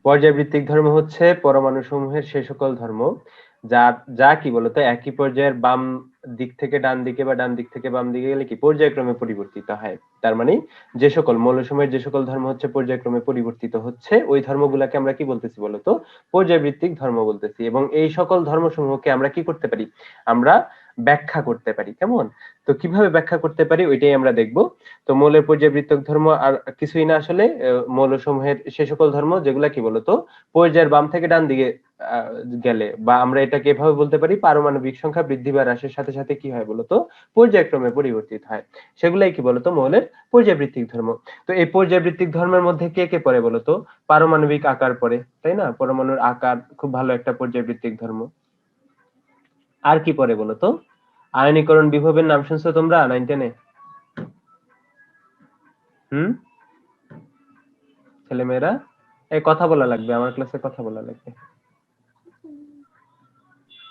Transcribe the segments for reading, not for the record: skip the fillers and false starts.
পর্যায়বৃত্তিক ধর্ম হচ্ছে পরমাণু সমূহের সে সকল ধর্ম যা যা কি বলতো একই পর্যায়ের বাম দিক থেকে ডান দিকে বা ডান দিক থেকে বাম দিকে গেলে কি পর্যায়ক্রমে পরিবর্তিত হয়। তার মানে যে সকল মৌলসমূহের যে সকল ধর্ম হচ্ছে পর্যায়ক্রমে পরিবর্তিত হচ্ছে ওই ধর্মগুলাকে আমরা কি বলতেছি বলতো পর্যায়বৃত্তিক ধর্ম বলতেছি। এবং এই সকল ধর্মসমূহকে আমরা কি করতে পারি, আমরা ব্যাখ্যা করতে পারি। কেমন? তো কিভাবে ব্যাখ্যা করতে পারি ওইটাই আমরা দেখব। তো মৌলের পর্যায়বৃত্তিক ধর্ম আর কিছুই না আসলে মৌলসমূহের সে সকল ধর্ম যেগুলা কি বলতো পর্যায়ের বাম থেকে ডান দিকে আহ, গেলে, বা আমরা এটাকে এভাবে বলতে পারি পারমাণবিক সংখ্যা বৃদ্ধি বা হ্রাসের সাথে সাথে কি হয় বলতো পর্যায়ক্রমে পরিবর্তিত হয়, সেগুলাই কি বলতো মৌলের পর্যায়বৃত্তিক ধর্ম। তো এই পর্যায়বৃত্তিক ধর্মের মধ্যে কে কে পড়ে বলতো? পারমাণবিক আকার পড়ে, তাই না? পরমাণুর আকার খুব ভালো একটা পর্যায়বৃত্তিক ধর্ম। আর কি পড়ে বলতো? আয়নীকরণ বিভবের নাম শুনছো তোমরা 9-10-এ? হুম, ছেলেমেয়েরা এই কথা বলা লাগবে, আমার ক্লাসে কথা বলা লাগবে।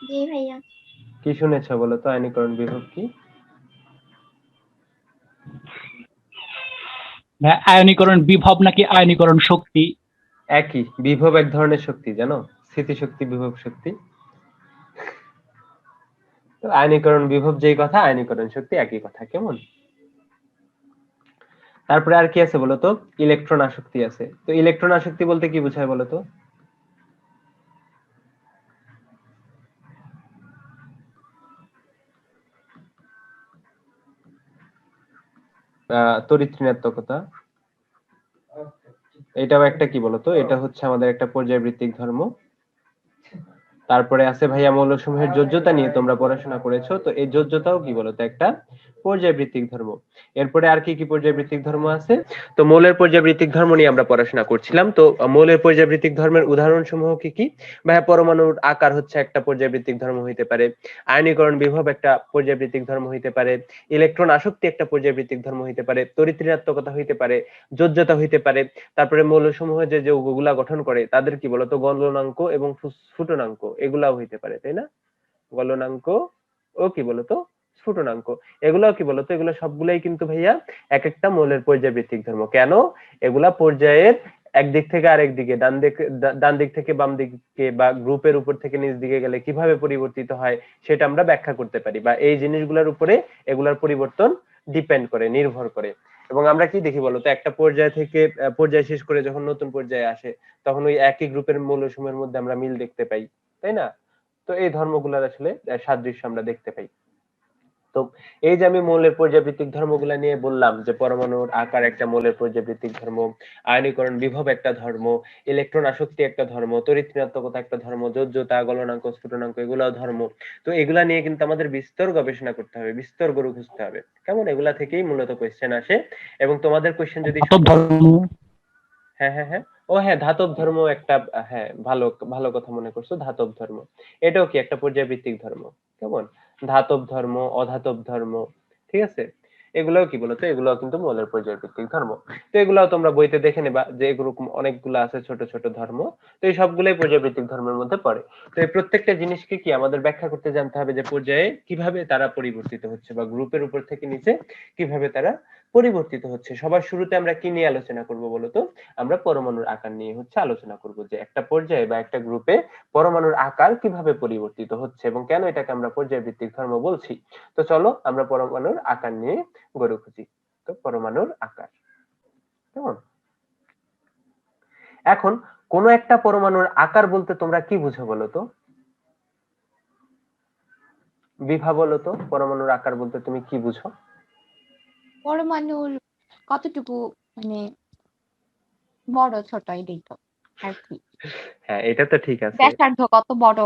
জি ভাইয়া। কি শুনেছো বলো তো, আয়নীকরণ বিভব কি? আয়নীকরণ বিভব নাকি আয়নীকরণ শক্তি? একই, বিভব এক ধরনের শক্তি, জানো? স্থিতিশক্তি, বিভব শক্তি। তো আয়নীকরণ বিভব যেই কথা, আয়নীকরণ শক্তি একই কথা। কেমন? তারপরে আর কি আছে বলতো? ইলেকট্রন আসক্তি আছে। তো ইলেকট্রন আসক্তি বলতে কি বোঝায় বলতো? তড়িৎ ঋণাত্মকতা, এটাও একটা কি বলতো, এটা হচ্ছে আমাদের একটা পর্যায়বৃত্তিক ধর্ম। তারপরে আছে ভাইয়া মৌলসমূহের যোজ্যতা নিয়ে তোমরা পড়াশোনা করেছো, তো এই যোজ্যতাও কি বলতো একটা পর্যায়বৃত্তিক ধর্ম। এরপরে আর কি কি পর্যায়বৃত্তিক ধর্ম আছে? তো মৌলের পর্যায়বৃত্তিক ধর্ম নিয়ে আমরা পড়াশোনা করছিলাম। তো মৌলের পর্যায়বৃত্তিক ধর্মের উদাহরণ সমূহ কি কি? ভাইয়া পরমাণুর আকার হচ্ছে একটা পর্যায়বৃত্তিক ধর্ম হইতে পারে, আয়নীকরণ বিভব একটা পর্যায়বৃত্তিক ধর্ম হইতে পারে, ইলেকট্রন আসক্তি একটা পর্যায়বৃত্তিক ধর্ম হইতে পারে, তড়িৎ ঋণাত্মকতা হইতে পারে, যোজ্যতা হইতে পারে। তারপরে মৌলসমূহ যে যৌগগুলা গঠন করে তাদের কি বলতো গলনাঙ্ক এবং স্ফুটনাঙ্ক এগুলাও হইতে পারে, তাই না? গলনাঙ্ক ও কি বলতো স্ফুটনাঙ্ক, এগুলাও কি বলতো, এগুলো সবগুলাই কিন্তু ভাইয়া এক একটা মৌলের পর্যায়বৃত্তিক ধর্ম। কেন? এগুলা পর্যায়ের একদিক থেকে আরেক দিকে, ডান দিক থেকে বাম দিকে বা গ্রুপের উপর থেকে নিচ দিকে গেলে কিভাবে পরিবর্তিত হয় সেটা আমরা ব্যাখ্যা করতে পারি, বা এই জিনিসগুলোর উপরে এগুলার পরিবর্তন ডিপেন্ড করে, নির্ভর করে। এবং আমরা কি দেখি বলতো, একটা পর্যায় থেকে পর্যায় শেষ করে যখন নতুন পর্যায়ে আসে তখন ওই একই গ্রুপের মৌলসমূহের মধ্যে আমরা মিল দেখতে পাই, তাই না? তো এই ধর্মগুলোর আসলে সাদৃশ্য আমরা দেখতে পাই। তো এই যে আমি মৌলের পর্যাবৃত্তিক ধর্মগুলা নিয়ে বললাম যে পরমাণুর আকার একটা মৌলের পর্যাবৃত্তিক ধর্ম, আয়নীকরণ বিভব একটা ধর্ম, ইলেকট্রন আসক্তি একটা ধর্ম, তড়িৎ ঋণাত্মকতা একটা ধর্ম, যোজ্যতা, গলনাঙ্ক, স্ফুটনাঙ্ক এগুলাও ধর্ম। তো এগুলা নিয়ে কিন্তু আমাদের বিস্তর গবেষণা করতে হবে, বিস্তর গরু খুঁজতে হবে। কেমন? এগুলা থেকেই মূলত কোয়েশ্চেন আসে। এবং তোমাদের কোয়েশ্চেন যদি ধাতব ধর্ম। হ্যাঁ হ্যাঁ হ্যাঁ, ও হ্যাঁ, ধাতব ধর্ম একটা, হ্যাঁ ভালো ভালো কথা মনে করছো, ধাতব ধর্ম এটাও কি একটা পর্যায়বৃত্তিক ধর্ম। কেমন? ধাতব ধর্ম, অধাতব ধর্ম, ঠিক আছে? এগুলোও কি বলতো, এগুলোও কিন্তু মৌলের পর্যায়বৃত্তিক ধর্ম। তো এগুলাও তোমরা বইতে দেখে নেবা যে এরকম অনেকগুলো আছে ছোট ছোট ধর্ম। তো এই সবগুলোই পর্যায়বৃত্তিক ধর্মের মধ্যে পড়ে। তো এই প্রত্যেকটা জিনিসকে কি আমাদের ব্যাখ্যা করতে জানতে হবে যে পর্যায়ে কিভাবে তারা পরিবর্তিত হচ্ছে, বা গ্রুপের উপর থেকে নিচে কিভাবে তারা পরিবর্তিত হচ্ছে। সবার শুরুতে আমরা কি নিয়ে আলোচনা করব বলতো? আমরা পরমাণুর আকার নিয়ে হচ্ছে আলোচনা করব, যে একটা পর্যায়ে বা একটা গ্রুপে পরমাণুর আকার কিভাবে পরিবর্তিত হচ্ছে এবং কেন এটাকে আমরা পর্যায়বৃত্তিক ধর্ম বলছি। তো চলো আমরা পরমাণুর আকার নিয়ে গরু খুঁজি। তো পরমাণুর আকার কেমন? এখন কোন একটা পরমাণুর আকার বলতে তোমরা কি বুঝো বলো তো? বিভা বলো তো, পরমাণুর আকার বলতে তুমি কি বুঝো? পরমাণুর কতটুকু মানে বড় ছোট এটাই তো আর কি। হ্যাঁ, এটা তো ঠিক আছে। ব্যাসার্ধ কত বড়,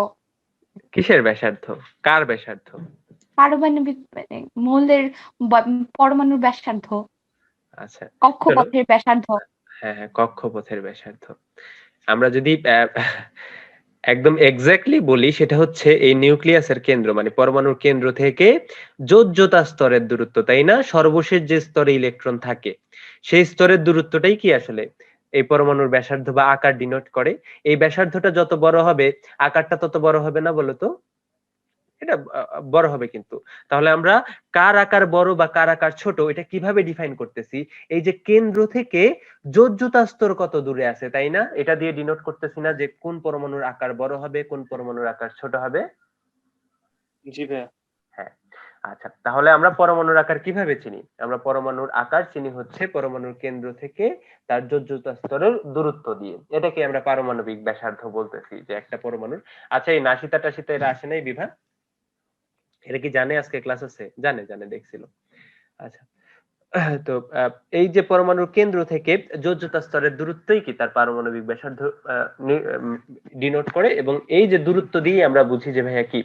কিসের ব্যাসার্ধ? কার ব্যাসার্ধ? পারমাণবিক মানে মৌলের পরমাণুর ব্যাসার্ধ, আচ্ছা, চলো। কক্ষপথের ব্যাসার্ধ। হ্যাঁ হ্যাঁ, কক্ষপথের ব্যাসার্ধ। আমরা যদি একদম এক্স্যাক্টলি বলি সেটা হচ্ছে এই নিউক্লিয়াসের কেন্দ্র মানে পরমাণুর কেন্দ্র থেকে যোজ্যতা স্তরের দূরত্ব, তাই না? সর্বশেষ যে স্তরে ইলেকট্রন থাকে সেই স্তরের দূরত্বটাই কি আসলে এই পরমাণুর ব্যাসার্ধ বা আকার ডিনোট করে। এই ব্যাসার্ধটা যত বড় হবে আকারটা তত বড় হবে না বলতো? এটা বড় হবে কিন্তু। তাহলে আমরা কার আকার বড় বা কার আকার ছোট এটা কিভাবে ডিফাইন করতেছি? এই যে কেন্দ্র থেকে যোজ্যতা স্তর কত দূরে আছে, তাই না? এটা দিয়ে ডিনোট করতেছি না যে কোন পরমাণুর আকার বড় হবে, কোন পরমাণুর আকার ছোট হবে? জি ভাইয়া। হ্যাঁ। আচ্ছা, তাহলে আমরা পরমাণুর আকার কিভাবে চিনি? আমরা পরমাণুর আকার চিনি হচ্ছে পরমাণুর কেন্দ্র থেকে তার যোজ্যতা স্তরের দূরত্ব দিয়ে। এটাকে আমরা পারমাণবিক ব্যাসার্ধ বলতেছি, যে একটা পরমাণুর। আচ্ছা, এই নাসিতা টাসিতা এরা আসে নাই বিভা? এরা কি জানে আজকে ক্লাস আছে? জানে, জানে, দেখছিল। আচ্ছা, তো এই যে পরমাণুর কেন্দ্র থেকে যোজ্যতা স্তরের দূরত্বই কি তার পারমাণবিক ব্যাসার্ধ ডিনোট করে, এবং এই যে দূরত্ব দিয়ে আমরা বুঝি যে ভাইয়া কি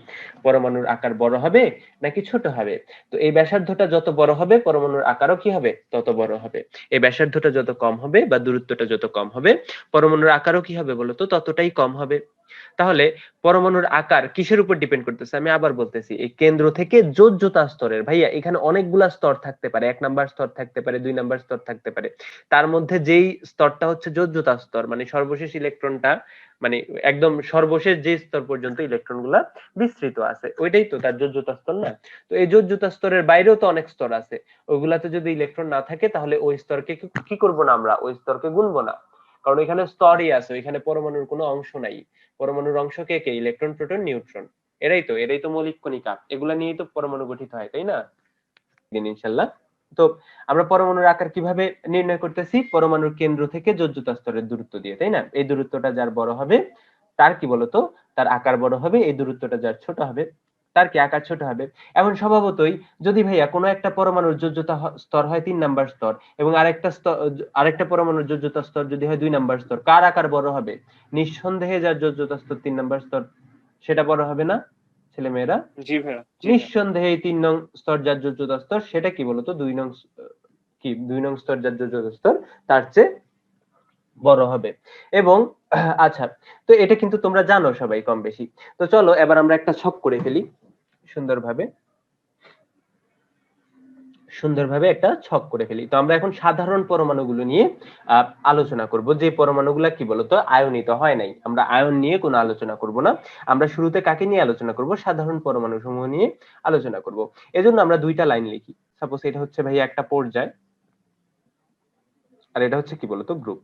পরমাণুর আকার বড় হবে নাকি ছোট হবে। তো এই ব্যাসার্ধটা যত বড় হবে পরমাণুর আকারও কি হবে তত বড় হবে। এই ব্যাসার্ধটা যত কম হবে বা দূরত্বটা যত কম হবে পরমাণুর আকারও কি হবে বলতো ততটাই কম হবে। তাহলে পরমাণুর আকার কিসের উপর ডিপেন্ড করতেছে? আমি আবার বলতেছি, এই কেন্দ্র থেকে যোজ্যতা স্তরের, ভাইয়া এখানে অনেকগুলা স্তর থাকতে পারে, 1 নাম্বার স্তর থাকতে পারে, 2 নাম্বার স্তর থাকতে পারে। তার মধ্যে যেই স্তরটা হচ্ছে যোজ্যতা স্তর, মানে সর্বশেষ ইলেকট্রনটা, মানে একদম সর্বশেষ যে স্তর পর্যন্ত ইলেকট্রন গুলা বিস্তৃত আছে ওইটাই তো তার যোজ্যতা স্তর না? তো এই যোজ্যতা স্তরের বাইরেও তো অনেক স্তর আছে, ওইগুলাতে যদি ইলেকট্রন না থাকে তাহলে ওই স্তরকে কি করব না, আমরা ওই স্তরকে গুনবো না, কারণ এখানে স্তরই আছে, এখানে পরমাণুর কোনো অংশ নাই। পরমাণুর অংশ কে কে? Electron, proton, neutron. এরাই তো মৌলিক কণিকা, এগুলা নিয়েই তো পরমাণু গঠিত হয়, তাই না? দিন ইনশাল্লাহ। তো আমরা পরমাণুর আকার কিভাবে নির্ণয় করতেছি? পরমাণুর কেন্দ্র থেকে যোজ্যতা স্তরের দূরত্ব দিয়ে, তাই না? এই দূরত্বটা যার বড় হবে তার কি বলতো তার আকার বড় হবে, এই দূরত্বটা যার ছোট হবে তার কি আকার ছোট হবে। এখন স্বভাবতই যদি ভাইয়া কোনো একটা পরমাণুর যোজ্যতা স্তর হয় 3 নাম্বার স্তর, এবং আরেকটা পরমাণুর যোজ্যতা স্তর যদি হয় 2 নাম্বার স্তর, কার আকার বড় হবে? নিঃসন্দেহে যার যোজ্যতা স্তর 3 নাম্বার স্তর সেটা বড় হবে না ছেলে মেয়েরা? জি ভাইয়া। জি ভাইয়া। নিঃসন্দেহে এই 3 নং স্তর যার যোজ্যতা স্তর সেটা কি বলতো 2 নং স্তর যার যোজ্যতা স্তর তার চেয়ে বড় হবে। এবং আচ্ছা, তো এটা কিন্তু তোমরা জানো সবাই কম বেশি। তো চলো এবার আমরা একটা ছক করে ফেলি সুন্দরভাবে, একটা ছক করে ফেলি। তো আমরা এখন সাধারণ পরমাণুগুলো নিয়ে আলোচনা করব, যে পরমাণুগুলা কি বলতো আয়নিত হয় নাই। আমরা আয়ন নিয়ে কোনো আলোচনা করব না, আমরা শুরুতে কাকে নিয়ে আলোচনা করব? সাধারণ পরমাণু সমূহ নিয়ে আলোচনা করব। এজন্য আমরা 2টা লাইন লিখি। সাপোজ এটা হচ্ছে ভাই একটা পর্যায়, আর এটা হচ্ছে কি বলতো গ্রুপ।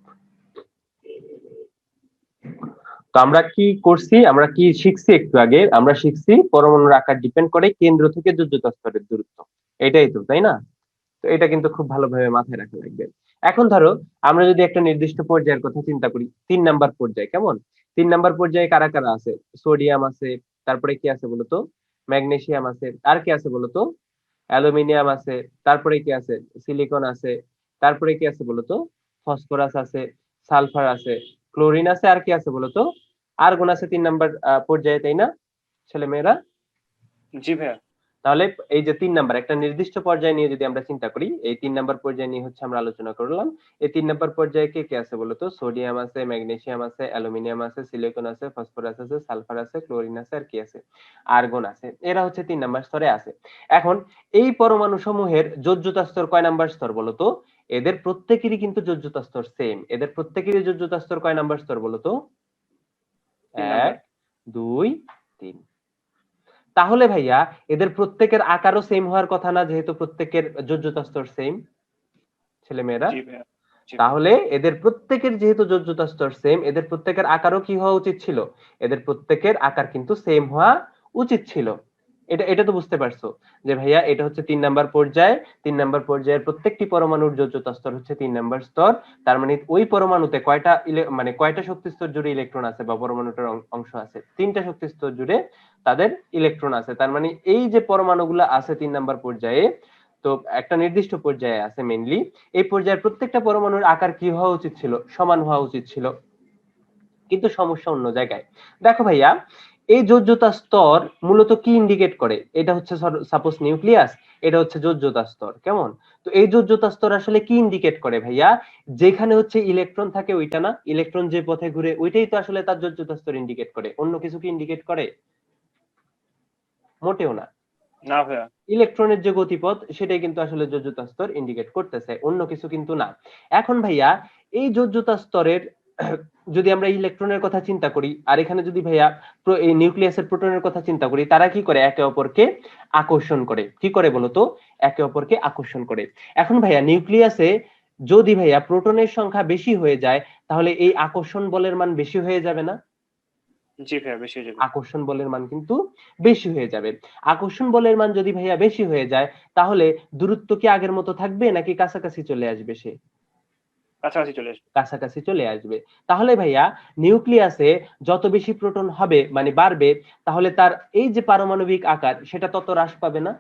তো আমরা কি করছি, আমরা কি শিখছি একটু আগে? আমরা শিখছি পরমাণুর আকার ডিপেন্ড করে কেন্দ্র থেকে যোজ্যতা স্তরের দূরত্ব, এটাই তো, তাই না? তো এটা কিন্তু খুব ভালোভাবে মাথায় রাখা লাগবে। এখন ধরো আমরা যদি একটা নির্দিষ্ট পর্যায়ের কথা চিন্তা করি, 3 নাম্বার পর্যায়, কেমন? 3 নাম্বার পর্যায়ে কারা কারা আছে? সোডিয়াম আছে, তারপরে কি আছে বলতো ম্যাগনেসিয়াম আছে, আর কি আছে বলতো অ্যালুমিনিয়াম আছে, তারপরে কি আছে সিলিকন আছে, তারপরে কি আছে বলতো ফসফরাস আছে, সালফার আছে, ক্লোরিন আছে, আর কি আছে বলতো আর্গন আছে 3 নাম্বার পর্যায়ে, তাই না ছেলে মেয়েরা? জি ভাইয়া। তাহলে এই যে 3 নাম্বার একটা নির্দিষ্ট পর্যায় নিয়ে যদি আমরা চিন্তা করি, এই 3 নাম্বার পর্যায় নিয়ে হচ্ছে আমরা আলোচনা করলাম। এই 3 নাম্বার পর্যায়ে কে কে আছে বলতো? সোডিয়াম আছে, ম্যাগনেসিয়াম আছে, অ্যালুমিনিয়াম আছে, সিলিকন আছে, ফসফরাস আছে, সালফার আছে, ক্লোরিন আছে, আর কি আছে আর্গন আছে। এরা হচ্ছে 3 নাম্বার স্তরে আছে। এখন এই পরমাণু সমূহের যোজ্যতা স্তর কয় নাম্বার স্তর বলতো? এদের প্রত্যেকেরই কিন্তু যোজ্যতা স্তর সেম। এদের প্রত্যেকেরই যোজ্যতা স্তর কয় নাম্বার স্তর বলতো? 3 নাম্বার। 1 2 3। তাহলে ভাইয়া এদের প্রত্যেকের আকারও সেম হওয়ার কথা না, যেহেতু প্রত্যেকের যোজ্যতা স্তর সেম ছেলে মেয়েরা? জি ভাইয়া। জি ভাইয়া। তাহলে এদের প্রত্যেকের যেহেতু যোজ্যতা স্তর সেম, এদের প্রত্যেকের আকারও কি হওয়া উচিত ছিল? এদের প্রত্যেকের আকার কিন্তু সেম হওয়া উচিত ছিল। এটা তো বুঝতে পারছো যে ভাইয়া এটা হচ্ছে 3 নাম্বার পর্যায়। 3 নাম্বার পর্যায়ের প্রত্যেকটি পরমাণুর যোজ্যতা স্তর হচ্ছে 3 নাম্বার স্তর। তার মানে ওই পরমাণুতে কয়টা শক্তি স্তর জুড়ে ইলেকট্রন আছে বা পরমাণুটার অংশ আছে? 3টা শক্তি স্তর জুড়ে তাদের ইলেকট্রন আছে। তার মানে এই যে পরমাণুগুলো আছে 3 নাম্বার পর্যায়ে, তো একটা নির্দিষ্ট পর্যায়ে আছে মেইনলি, এই পর্যায়ের প্রত্যেকটা পরমাণুর আকার কি হওয়া উচিত ছিল? সমান হওয়া উচিত ছিল। কিন্তু সমস্যা অন্য জায়গায়। দেখো ভাইয়া, এই যোজ্যতা স্তর মূলত কি ইন্ডিকেট করে? এটা হচ্ছে সাপোজ নিউক্লিয়াস, এটা হচ্ছে যোজ্যতা স্তর, কেমন? তো এই যোজ্যতা স্তর আসলে কি ইন্ডিকেট করে ভাইয়া? যেখানে হচ্ছে ইলেকট্রন থাকে ওইটা না, ইলেকট্রন যে পথে ঘুরে ওইটাই তো আসলে তার যোজ্যতা স্তর ইন্ডিকেট করে। অন্য কিছু কি ইন্ডিকেট করে? মোটেও না। না ভাইয়া। ইলেকট্রনের যে গতিপথ সেটাই কিন্তু আসলে যোজ্যতা স্তর ইন্ডিকেট করতেছে, অন্য কিছু কিন্তু না। এখন ভাইয়া এই যোজ্যতা স্তরের যদি আমরা ইলেকট্রনের কথা চিন্তা করি, আর এখানে যদি ভাইয়া এই নিউক্লিয়াসের প্রোটনের কথা চিন্তা করি, তারা কি করে? একে অপরকে আকর্ষণ করে। কি করে বলতো? একে অপরকে আকর্ষণ করে। এখন ভাইয়া নিউক্লিয়াসে যদি ভাইয়া প্রোটনের সংখ্যা বেশি হয়ে যায়, তাহলে এই আকর্ষণ বলের মান বেশি হয়ে যাবে না? জি ভাইয়া, বেশি হয়ে যাবে। আকর্ষণ বলের মান কিন্তু বেশি হয়ে যাবে। আকর্ষণ বলের মান যদি ভাইয়া বেশি হয়ে যায়, তাহলে দূরত্ব কি আগের মতো থাকবে নাকি কাছাকাছি চলে আসবে? সে কাছাকাছি চলে আসবে। কাছাকাছি চলে আসবে। তাহলে ভাইয়া নিউক্লিয়াসে যত বেশি প্রোটন হবে মানে বাড়বে, তাহলে তার এই যে পারমাণবিক আকার সেটা তত হ্রাস পাবে না?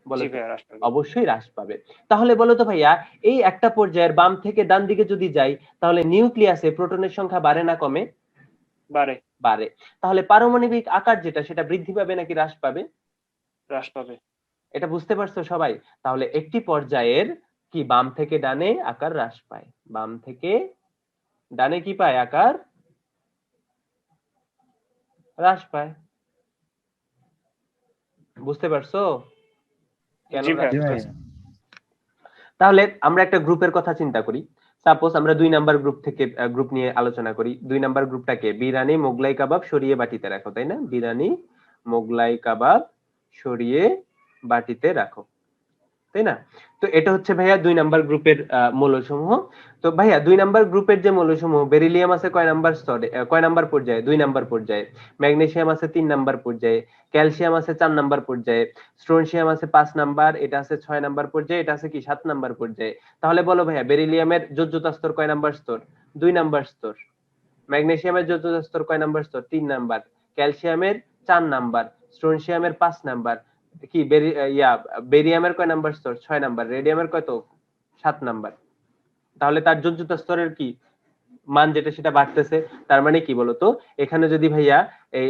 বলো জি তো। ভাইয়া, হ্রাস পাবে। অবশ্যই হ্রাস পাবে। তাহলে বলো তো ভাইয়া, এই একটা পর্যায়ের বাম থেকে ডান দিকে যদি যাই, তাহলে নিউক্লিয়াসে প্রোটনের সংখ্যা বাড়ে না কমে? বাড়ে। বাড়ে। তাহলে পারমাণবিক আকার যেটা সেটা বৃদ্ধি পাবে নাকি হ্রাস পাবে? হ্রাস পাবে। এটা বুঝতে পারছো সবাই? তাহলে একটি পর্যায়ের কি বাম থেকে ডানে আকার হ্রাস পায়, বাম থেকে ডানে কি পায়? আকার হ্রাস পায়। বুঝতে পারছো কেন জি হ্রাস ভাইয়া। পায়? তাহলে আমরা একটা গ্রুপের কথা চিন্তা করি। সাপোজ আমরা 2 নাম্বার গ্রুপ থেকে গ্রুপ নিয়ে আলোচনা করি। 2 নাম্বার গ্রুপটাকে বিরিয়ানি মোগলাই কাবাব সরিয়ে বাটিতে রাখো, তাই না? বিরিয়ানি মোগলাই কাবাব সরিয়ে বাটিতে রাখো, তাই না? তো এটা হচ্ছে ভাইয়া 2 নাম্বার গ্রুপের মৌলসমূহ। তো ভাইয়া 2 নাম্বার গ্রুপের যে মৌলসমূহ, বেরিলিয়াম আছে কয় নাম্বার স্তরে, কয় নাম্বার পর্যায়ে? 2 নাম্বার পর্যায়ে। ম্যাগনেসিয়াম আছে 3 নাম্বার পর্যায়ে, ক্যালসিয়াম আছে 4 নাম্বার পর্যায়ে, স্ট্রোনশিয়াম আছে 5 নাম্বার, এটা আছে 6 নাম্বার পর্যায়ে, এটা আছে কি 7 নাম্বার পর্যায়ে। তাহলে বলো ভাইয়া বেরিলিয়ামের যোজ্যতা স্তর কয় নাম্বার স্তর? 2 নাম্বার স্তর। ম্যাগনেসিয়ামের যোজ্যতা স্তর কয় নাম্বার স্তর? 3 নাম্বার। ক্যালসিয়ামের 4 নাম্বার, স্ট্রোনশিয়ামের 5 নাম্বার, কি বেরিয়ামের কয় নাম্বার স্তর? 6 নাম্বার। রেডিয়ামের কত? 7 নাম্বার। তাহলে তার যোজ্যতা স্তরের কি মান যেটা সেটা বাড়তেছে। তার মানে কি বলতো, এখানে যদি ভাইয়া এই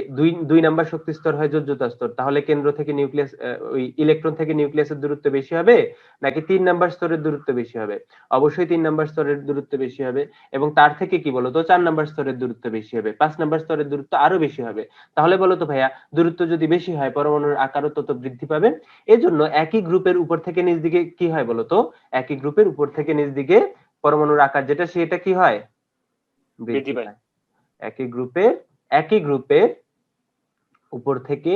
দুই নাম্বার শক্তি স্তর হয় যোজ্যতা স্তর, তাহলে কেন্দ্র থেকে নিউক্লিয়াস ওই ইলেকট্রন থেকে নিউক্লিয়াসের দূরত্ব বেশি হবে নাকি 3 নাম্বার স্তরের দূরত্ব বেশি হবে? অবশ্যই 3 নাম্বার স্তরের দূরত্ব বেশি হবে। এবং তার থেকে কি বলতো 4 নাম্বার স্তরের দূরত্ব বেশি হবে, 5 নাম্বার স্তরের দূরত্ব আরো বেশি হবে। তাহলে বলতো ভাইয়া দূরত্ব যদি বেশি হয় পরমাণুর আকারও তত বৃদ্ধি পাবে। এজন্য একই গ্রুপের উপর থেকে নিচ দিকে কি হয় বলতো, একই গ্রুপের উপর থেকে নিচ দিকে পরমাণুর আকার যেটা সেটা কি হয়? বৃদ্ধি পায়। একই গ্রুপের উপর থেকে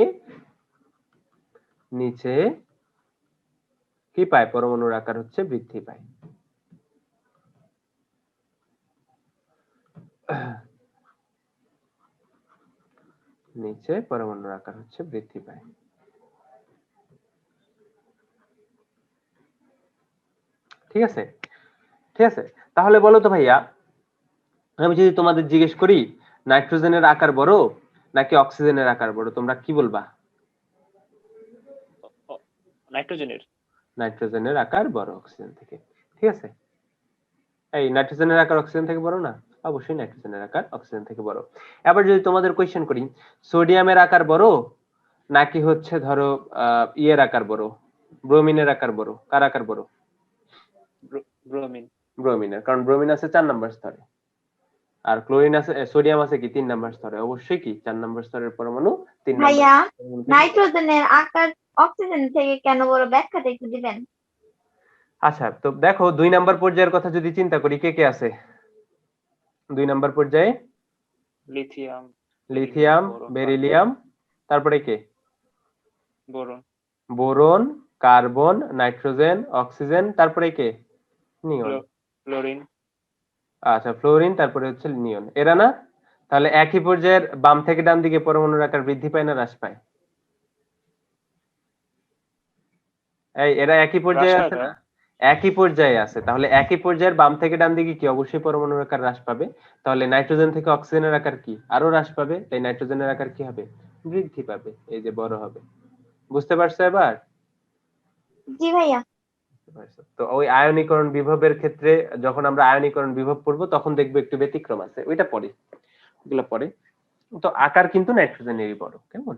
নিচে কি পায়? পরমাণুর আকার হচ্ছে বৃদ্ধি পায়। নিচে পরমাণুর আকার হচ্ছে বৃদ্ধি পায়। ঠিক আছে, ঠিক আছে। তাহলে বলো তো ভাইয়া, আমি যদি তোমাদের জিজ্ঞেস করি নাইট্রোজেনের আকার বড় নাকি অক্সিজেনের আকার বড়, তোমরা কি বলবা? নাইট্রোজেনের। নাইট্রোজেনের আকার বড় অক্সিজেন থেকে। ঠিক আছে, এই নাইট্রোজেনের আকার অক্সিজেন থেকে বড় না? অবশ্যই নাইট্রোজেনের আকার অক্সিজেন থেকে বড়। এবার যদি তোমাদের কোয়েশ্চেন করি সোডিয়ামের আকার বড় নাকি হচ্ছে ধরো ইয়ের আকার বড়, ব্রোমিনের আকার বড়, কার আকার বড়? ব্রোমিন। ব্রোমিনের, কারণ ব্রোমিন আছে 4 নাম্বার স্তরে আর ক্লোরিন আছে সোডিয়াম আছে কি 3 নাম্বার স্তরে। অবশ্যই কি 4 নাম্বার স্তরের পরমাণু 3 নাম্বার। ভাইয়া, নাইট্রোজেনের আকার অক্সিজেন থেকে কেন বড়, ব্যাখ্যাটা একটু দিবেন? আচ্ছা, তো দেখো 2 নাম্বার পর্যায়ের কথা যদি চিন্তা করি, কে কে আছে 2 নাম্বার পর্যায়ে? লিথিয়াম, লিথিয়াম, বেরিলিয়াম, তারপরে কে? Boron. Boron, carbon, nitrogen, oxygen, তারপরে কে? নিয়ন। ফ্লোরিন। আচ্ছা, ফ্লোরিন, তারপরে হচ্ছে নিয়ন। এরা না? তাহলে একই পর্যায়ের বাম থেকে ডান দিকে পরমাণুর আকার বৃদ্ধি পায় না হ্রাস পায়? এই এরা একই পর্যায়ে আছে না? একই পর্যায়ে আছে। তাহলে একই পর্যায়ের বাম থেকে ডান দিকে কি অবশ্যই পরমাণুর আকার হ্রাস পাবে। তাহলে নাইট্রোজেন থেকে অক্সিজেনের আকার কি আরো হ্রাস পাবে, তাই নাইট্রোজেনের আকার কি হবে? বৃদ্ধি পাবে, এই যে বড় হবে। বুঝতে পারছো এবার? জি ভাইয়া। তো ওই আয়নীকরণ বিভবের ক্ষেত্রে যখন আমরা আয়নীকরণ বিভব পড়বো তখন দেখবো একটু ব্যতিক্রম আছে, ওইটা পরে, ওগুলো পরে। তো আকার কিন্তু নাইট্রোজেনেরই বড়, কেমন?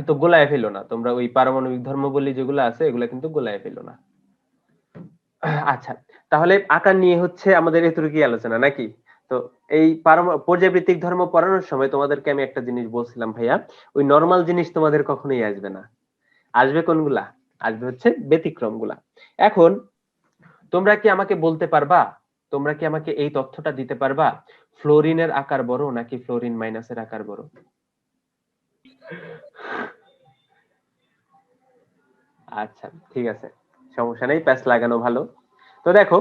তো গোলায় ফেলো না তোমরা, ওই পারমাণবিক ধর্মাবলী যেগুলো আছে এগুলা কিন্তু গোলায় ফেলো না। আচ্ছা, তাহলে আকার নিয়ে হচ্ছে আমাদের এতটুকুই আলোচনা নাকি? তো এই পর্যায়বৃত্তিক ধর্ম পড়ানোর সময় তোমাদেরকে আমি একটা জিনিস বলছিলাম ভাইয়া, ওই নরমাল জিনিস তোমাদের কখনোই আসবে না। আসবে কোনগুলা? আসবে হচ্ছে ব্যতিক্রম গুলা। এখন তোমরা কি আমাকে বলতে পারবা তোমরা কি আমাকে এই তথ্যটা দিতে পারবা? ফ্লোরিনের আকার বড় নাকি ফ্লোরিন মাইনাসের আকার বড়? আচ্ছা ঠিক আছে, সমস্যা নেই, প্যাচ লাগানো ভালো। তো দেখো,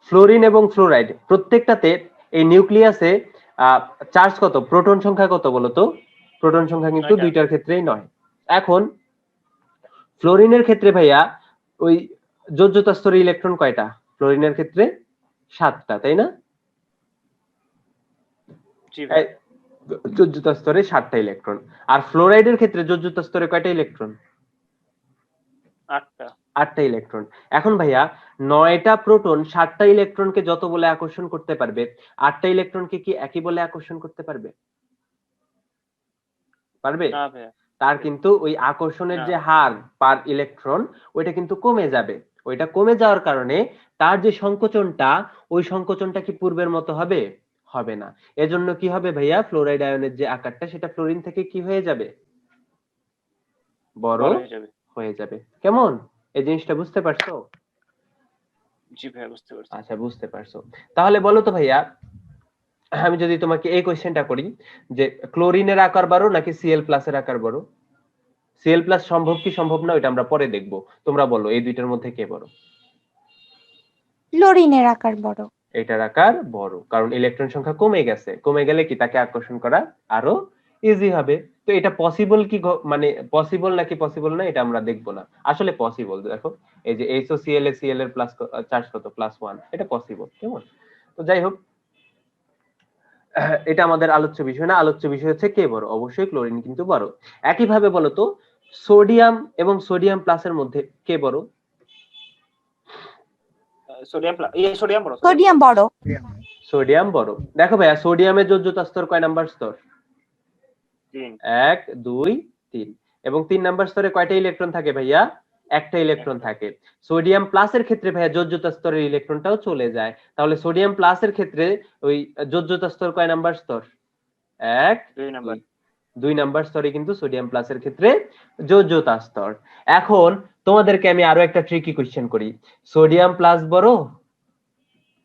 ফ্লোরিন এবং ফ্লোরাইড প্রত্যেকটাতে এই নিউক্লিয়াসে চার্জ কত, প্রোটন সংখ্যা কত বলো তো? প্রোটন সংখ্যা কিন্তু 9টা। দুইটার ক্ষেত্রেই 9। এখন ফ্লোরিনের ক্ষেত্রে ভাইয়া ওই যোজ্যতা স্তরে ইলেকট্রন কয়টা? ফ্লোরিনের ক্ষেত্রে 7টা, তাই না? জি ভাইয়া। যোজ্যতা স্তরে 7টা ইলেকট্রন। আর ফ্লোরাইডের ক্ষেত্রে যোজ্যতা স্তরে কয়টা ইলেকট্রন? 8টা। 8টা ইলেকট্রন। এখন ভাইয়া 9টা প্রোটন 7টা ইলেকট্রনকে যত বলে আকর্ষণ করতে পারবে, 8টা ইলেকট্রনকে কি একই বলে আকর্ষণ করতে পারবে? পারবে? না ভাইয়া। তার কিন্তু ওই আকর্ষণের না। যে হার পার ইলেকট্রন ওইটা কিন্তু কমে যাবে। ওইটা কমে যাওয়ার কারণে তার যে সংকোচনটা, ওই সংকোচনটা কি পূর্বের মতো হবে? হবে না। এজন্য কি হবে ভাইয়া, ফ্লোরাইড আয়নের যে আকারটা সেটা ফ্লোরিন থেকে কি হয়ে যাবে? বড় বড় হয়ে যাবে। হয়ে যাবে। কেমন, এই জিনিসটা বুঝতে পারছো? জি ভাইয়া, বুঝতে পারছি। আচ্ছা বুঝতে পারছো। তাহলে বলো তো ভাইয়া, আমি যদি তোমাকে এই কোশ্চেনটা করি যে ক্লোরিনের আকার বড় নাকি সিএল প্লাসের আকার বড়? সিএল প্লাস সম্ভব কি সম্ভব না ওইটা আমরা পরে দেখব। তোমরা বলো এই দুইটার মধ্যে কে বড়? ফ্লোরিনের আকার বড়। এটার আকার বড়, কারণ ইলেকট্রন সংখ্যা কমে গেছে। কমে গেলে কি তাকে আকর্ষণ করা আরো ইজি হবে। তো এটা পসিবল কি মানে পসিবল নাকি পসিবল না এটা আমরা দেখব না, আসলে পসিবল। দেখো এই যে HOCl এ Cl এর প্লাস চার্জ কত, +1, এটা পসিবল। কেমন? তো যাই হোক, এটা আমাদের আলোচ্য বিষয় না। আলোচ্য বিষয় হচ্ছে কে বড়। অবশ্যই ক্লোরিন কিন্তু বড়। একইভাবে বলো তো, সোডিয়াম এবং সোডিয়াম প্লাসের মধ্যে কে বড়? সোডিয়াম বড়। সোডিয়াম বড়। সোডিয়াম বড়। দেখো ভাইয়া, সোডিয়ামের যোজ্যতা স্তর কয় নাম্বার স্তর? 3। 1 2 3। এবং 3 নাম্বার স্তরে কয়টা ইলেকট্রন থাকে ভাইয়া? একটা ইলেকট্রন থাকে। সোডিয়াম প্লাসের ক্ষেত্রে ভাইয়া যোজ্যতা স্তরের ইলেকট্রনটাও চলে যায়। তাহলে সোডিয়াম প্লাসের ক্ষেত্রে ওই যোজ্যতা স্তর কয় নাম্বার স্তর? 1 2 নাম্বার। 2 নাম্বার স্তরে কিন্তু সোডিয়াম প্লাসের ক্ষেত্রে যোজ্যতা স্তর। এখন তোমাদেরকে আমি আরো একটা ট্রিকি কোশ্চেন করি, সোডিয়াম প্লাস বড়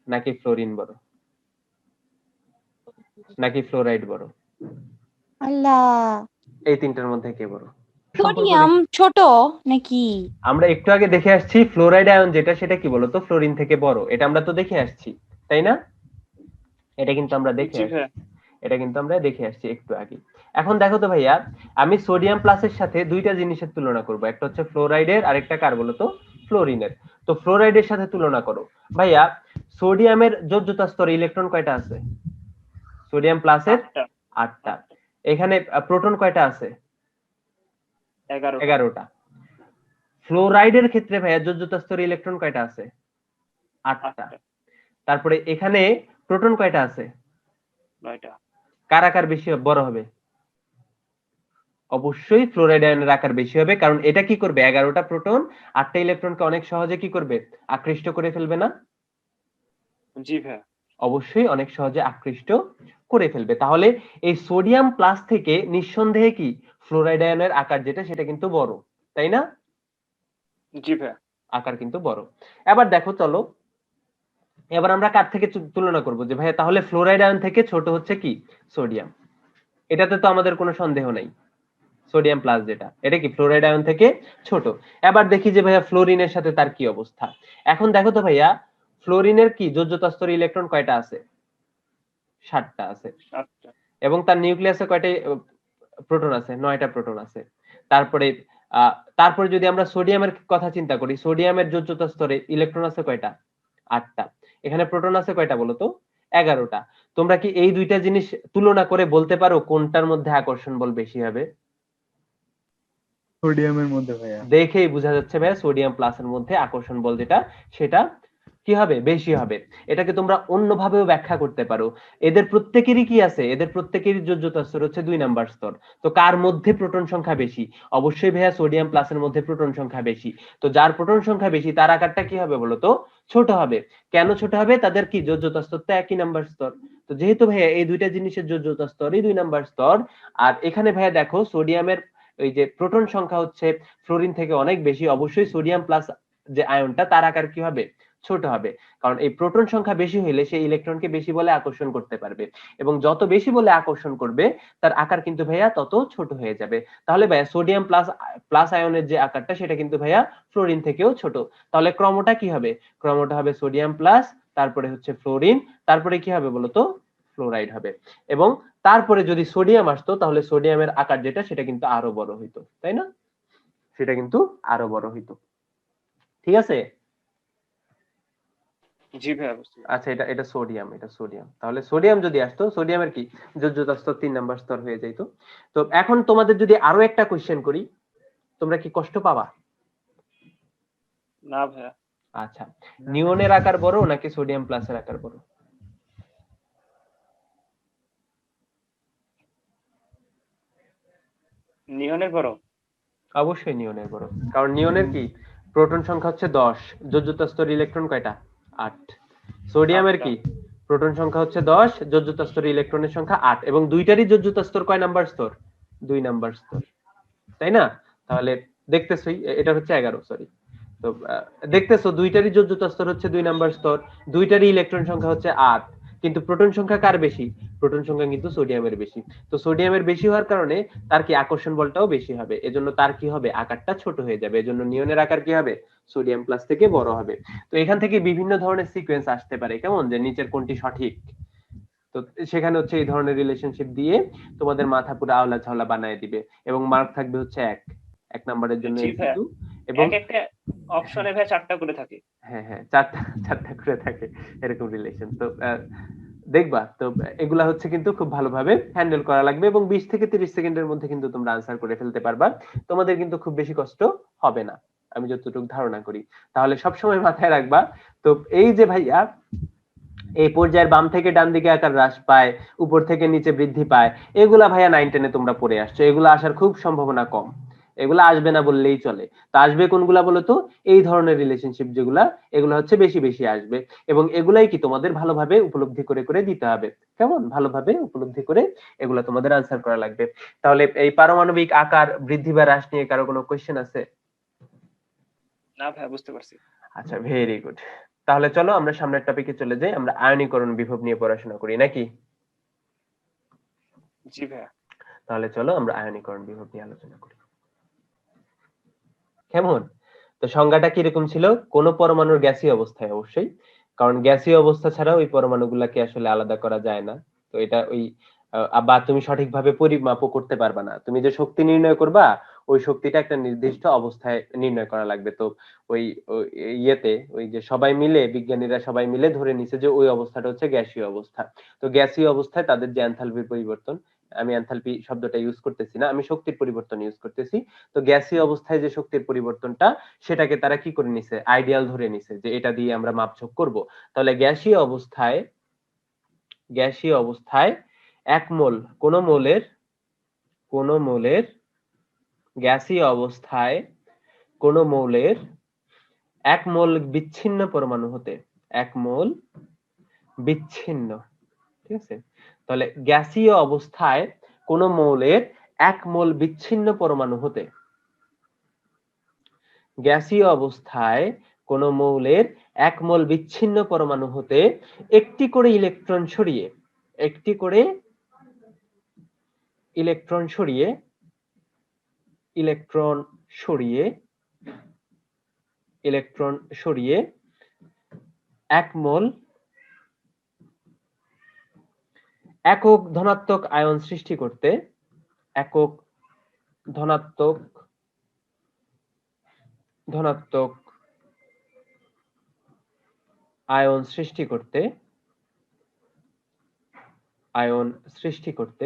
নাকি ফ্লোরিন বড় নাকি ফ্লোরাইড বড়? আল্লাহ, এই তিনটার মধ্যে কে বড়? সোডিয়াম ছোট নাকি? আমরা একটু আগে দেখে আসছি ফ্লোরাইড আয়ন যেটা সেটা কি বলতো, ফ্লোরিন থেকে বড়। এটা আমরা তো দেখে আসছি, তাই না? এটা কিন্তু আমরা দেখে জি আসছি, ভাইয়া। এটা কিন্তু আমরা দেখে আসছি একটু আগে। এখন দেখো তো ভাইয়া, আমি সোডিয়াম প্লাসের সাথে দুইটা জিনিসের তুলনা করব, একটা হচ্ছে ফ্লোরাইডের আর একটা কার বলতো, ফ্লোরিনের। তো ফ্লোরাইডের সাথে তুলনা করো ভাইয়া। সোডিয়ামের যোজ্যতা স্তরে ইলেকট্রন কয়টা আছে? সোডিয়াম প্লাসের 8টা। 8টা। এখানে প্রোটন কয়টা আছে? 11টা। 11টা। ফ্লোরাইডের ক্ষেত্রে ভাইয়া যোজ্যতা স্তরে ইলেকট্রন কয়টা আছে? 8টা। 8টা। তারপরে এখানে প্রোটন কয়টা আছে? 9টা। কার আকার বেশি বড় হবে? অবশ্যই ফ্লোরাইড আয়নের আকার বেশি হবে, কারণ এটা কি করবে, 11টা প্রোটন 8টা ইলেকট্রনকে অনেক সহজে কি করবে, আকৃষ্ট করে ফেলবে না? জি ভাইয়া। অবশ্যই অনেক সহজে আকৃষ্ট করে ফেলবে। তাহলে এই সোডিয়াম প্লাস থেকে নিঃসন্দেহে কি ফ্লোরাইড আয়নের আকার যেটা সেটা কিন্তু বড়, তাই না? জি ভাইয়া। আকার কিন্তু বড়। এবার দেখো চলো, এবার আমরা কার থেকে তুলনা করব যে ভাইয়া তাহলে ফ্লোরাইড আয়ন থেকে ছোট হচ্ছে কি সোডিয়াম। এটাতে তো আমাদের কোনো সন্দেহ নাই, সোডিয়াম প্লাস যেটা এটা কি ফ্লোরাইড আয়ন থেকে ছোট। এবার দেখি যে ভাইয়া ফ্লোরিনের সাথে তার কি অবস্থা। এখন দেখো তো ভাইয়া, ফ্লোরিনের কি যোজ্যতা স্তরে ইলেকট্রন কয়টা আছে? 7টা আছে। 7টা। এবং তার নিউক্লিয়াসে কয়টা প্রোটন আছে? 9টা প্রোটন আছে। তারপরে তারপরে যদি আমরা সোডিয়ামের কথা চিন্তা করি, সোডিয়ামের যোজ্যতা স্তরে ইলেকট্রন আছে কয়টা? 8টা। এখানে প্রোটন আছে কয়টা বলো তো? 11টা। তোমরা কি এই দুইটা জিনিস তুলনা করে বলতে পারো কোনটার মধ্যে আকর্ষণ বল বেশি হবে? সোডিয়ামের মধ্যে ভাইয়া। দেখেই বোঝা যাচ্ছে ভাইয়া সোডিয়াম প্লাসের মধ্যে আকর্ষণ বল যেটা সেটা কি হবে, বেশি হবে। এটাকে তোমরা অন্যভাবেও ব্যাখ্যা করতে পারো, এদের প্রত্যেকেরই কি আছে, এদের প্রত্যেকেরই যোজ্যতা স্তর হচ্ছে 2 নাম্বার স্তর। তো কার মধ্যে প্রোটন সংখ্যা বেশি? অবশ্যই ভাইয়া সোডিয়াম প্লাসের মধ্যে প্রোটন সংখ্যা বেশি। তো যার প্রোটন সংখ্যা বেশি তার আকারটা কি হবে বলতো, ছোট হবে। কেন ছোট হবে? তাদের কি যোজ্যতা স্তরটা একই নাম্বার স্তর। তো যেহেতু ভাইয়া এই দুইটা জিনিসের যোজ্যতা স্তরই 2 নাম্বার স্তর, আর এখানে ভাইয়া দেখো সোডিয়ামের ওই যে প্রোটন সংখ্যা হচ্ছে ফ্লোরিন থেকে অনেক বেশি, অবশ্যই সোডিয়াম প্লাস যে আয়নটা তার আকার কি হবে, ছোট হবে, কারণ এই প্রোটন সংখ্যা বেশি হইলে সেই ইলেকট্রনকে বেশি বলে আকর্ষণ করতে পারবে, এবং যত বেশি বলে আকর্ষণ করবে তার আকার কিন্তু ভাইয়া তত ছোট হয়ে যাবে। তাহলে ভাইয়া সোডিয়াম প্লাস আয়নের যে আকারটা সেটা কিন্তু ভাইয়া ফ্লোরিন থেকেও ছোট। তাহলে ক্রমটা কি হবে? ক্রমটা হবে সোডিয়াম প্লাস, তারপরে হচ্ছে ফ্লোরিন, তারপরে কি হবে বলতো? ফ্লোরাইড হবে। এবং তারপরে যদি সোডিয়াম আসতো তাহলে সোডিয়ামের আকার যেটা সেটা কিন্তু আরো বড় হইতো, তাই না? সেটা কিন্তু আরো বড় হইতো। ঠিক আছে? জি ভাইয়া বুঝতে পারছি। আচ্ছা, এটা সোডিয়াম, এটা সোডিয়াম। তাহলে সোডিয়াম যদি আসতো, সোডিয়ামের কি যোজ্যতা স্তর 3 নাম্বার স্তর হয়ে যাইত। তো এখন তোমাদের যদি আরো একটা কোশ্চেন করি, তোমরা কি কষ্ট পাবা? না ভাইয়া। আচ্ছা, নিয়নের আকার বড় নাকি সোডিয়াম প্লাসের আকার বড়? নিয়নের বড়। অবশ্যই নিয়নের বড়, কারণ নিয়নের কি প্রোটন সংখ্যা হচ্ছে 10, যোজ্যতা স্তর ইলেকট্রন কয়টা? 8। সোডিয়ামের কি প্রোটন সংখ্যা হচ্ছে 10, যোজ্যতা স্তর ইলেকট্রনের সংখ্যা 8, এবং দুইটারই যোজ্যতা স্তর কয় নাম্বার স্তর? 2 নাম্বার স্তর, তাই না? তাহলে দেখতেছই, এটা হচ্ছে 11, সরি। তো দেখতেছো দুইটারই যোজ্যতা স্তর হচ্ছে 2 নাম্বার স্তর, দুইটারই ইলেকট্রন সংখ্যা হচ্ছে 8, কিন্তু প্রোটন সংখ্যা কার বেশি? প্রোটন সংখ্যা কিন্তু সোডিয়ামের বেশি। তো সোডিয়ামের বেশি হওয়ার কারণে তার কি আকর্ষণ বলটাও বেশি হবে, এজন্য তার কি হবে? আকারটা ছোট হয়ে যাবে, এজন্য নিয়নের আকার কি হবে? সোডিয়াম প্লাস থেকে বড় হবে। তো এখান থেকে বিভিন্ন ধরনের সিকোয়েন্স আসতে পারে, কেমন যে নিচের কোনটি সঠিক। তো সেখানে হচ্ছে এই ধরনের রিলেশনশিপ দিয়ে তোমাদের মাথা পুরো আওলা ঝাওলা বানায় দিবে, এবং মার্ক থাকবে হচ্ছে 1 নাম্বারের জন্য জি ভাইয়া, এমসিকিউ। এবং এক একটা অপশনে ভাই 4টা করে থাকে। হ্যাঁ হ্যাঁ, চারটা করে থাকে এরকম রিলেশন। তো দেখবা তো এগুলা হচ্ছে কিন্তু খুব ভালোভাবে হ্যান্ডেল করা লাগবে, এবং 20 থেকে 30 সেকেন্ডের মধ্যে কিন্তু তোমরা আনসার করে ফেলতে পারবা। তোমাদের কিন্তু খুব বেশি কষ্ট হবে না, আমি যতটুকু ধারণা করি। তাহলে সবসময় মাথায় রাখবা, তো এই যে ভাইয়া এই পর্যায়ের বাম থেকে ডান দিকে আকার হ্রাস পায়, উপর থেকে নিচে বৃদ্ধি পায়, এগুলা ভাইয়া 9-10-এ তোমরা পড়ে আসছো, এগুলা আসার খুব সম্ভাবনা কম, এগুলা আসবে না বললেই চলে। তা আসবে কোনগুলা বলতো? এই ধরনের রিলেশনশিপ যেগুলা, এগুলা হচ্ছে বেশি বেশি আসবে, এবং এগুলাই কি তোমাদের ভালোভাবে উপলব্ধি করে করে দিতে হবে, কেমন? ভালোভাবে উপলব্ধি করে এগুলা তোমাদের আনসার করা লাগবে। তাহলে এই পারমাণবিক আকার বৃদ্ধি বা হ্রাস নিয়ে কারো কোনো কোশ্চেন আছে? না ভাইয়া বুঝতে পারছি। আচ্ছা, ভেরি গুড। তাহলে চলো আমরা সামনের টপিকে চলে যাই, আমরা আয়নীকরণ বিভব নিয়ে পড়াশোনা করি নাকি? জি ভাইয়া। তাহলে চলো আমরা আয়নীকরণ বিভব নিয়ে আলোচনা করি, কেমন? তো সংজ্ঞাটা কিরকম ছিল? কোন পরমাণুর গ্যাসীয় অবস্থায়, অবশ্যই, কারণ গ্যাসীয় অবস্থা ছাড়া ওই পরমাণুগুলোকে আসলে আলাদা করা যায় না। তো এটা ওই বা তুমি সঠিকভাবে পরিমাপও করতে পারবা না। তুমি যে শক্তি নির্ণয় করবা, ওই শক্তিটা একটা নির্দিষ্ট অবস্থায় নির্ণয় করা লাগবে। তো ওই ইয়েতে ওই যে সবাই মিলে, বিজ্ঞানীরা সবাই মিলে ধরে নিছে যে ওই অবস্থাটা হচ্ছে গ্যাসীয় অবস্থা। তো গ্যাসীয় অবস্থায় তাদের যে এনথালপির পরিবর্তন, আমি এনথালপি শব্দটা ইউজ করতেছি না, আমি শক্তির পরিবর্তন ইউজ করতেছি। তো গ্যাসীয় অবস্থায় যে শক্তির পরিবর্তনটা, সেটাকে তারা কি করে নিছে? আইডিয়াল ধরে নিছে যে এটা দিয়ে আমরা মাপঝোক করব। তাহলে গ্যাসীয় অবস্থায় এক মোল, কোন মোলের গ্যাসীয় অবস্থায় কোন মৌলের 1 মোল বিচ্ছিন্ন পরমাণু হতে, 1 মোল বিচ্ছিন্ন, ঠিক আছে? তাহলে গ্যাসীয় অবস্থায় কোন মৌলের 1 মোল বিচ্ছিন্ন পরমাণু হতে, গ্যাসীয় অবস্থায় কোন মৌলের 1 মোল বিচ্ছিন্ন পরমাণু হতে একটি করে ইলেকট্রন সরিয়ে, একটি করে ইলেকট্রন সরিয়ে, ইলেকট্রন সরিয়ে, ইলেকট্রন সরিয়ে 1 মোল একক ধনাত্মক আয়ন সৃষ্টি করতে, একক ধনাত্মক আয়ন সৃষ্টি করতে, আয়ন সৃষ্টি করতে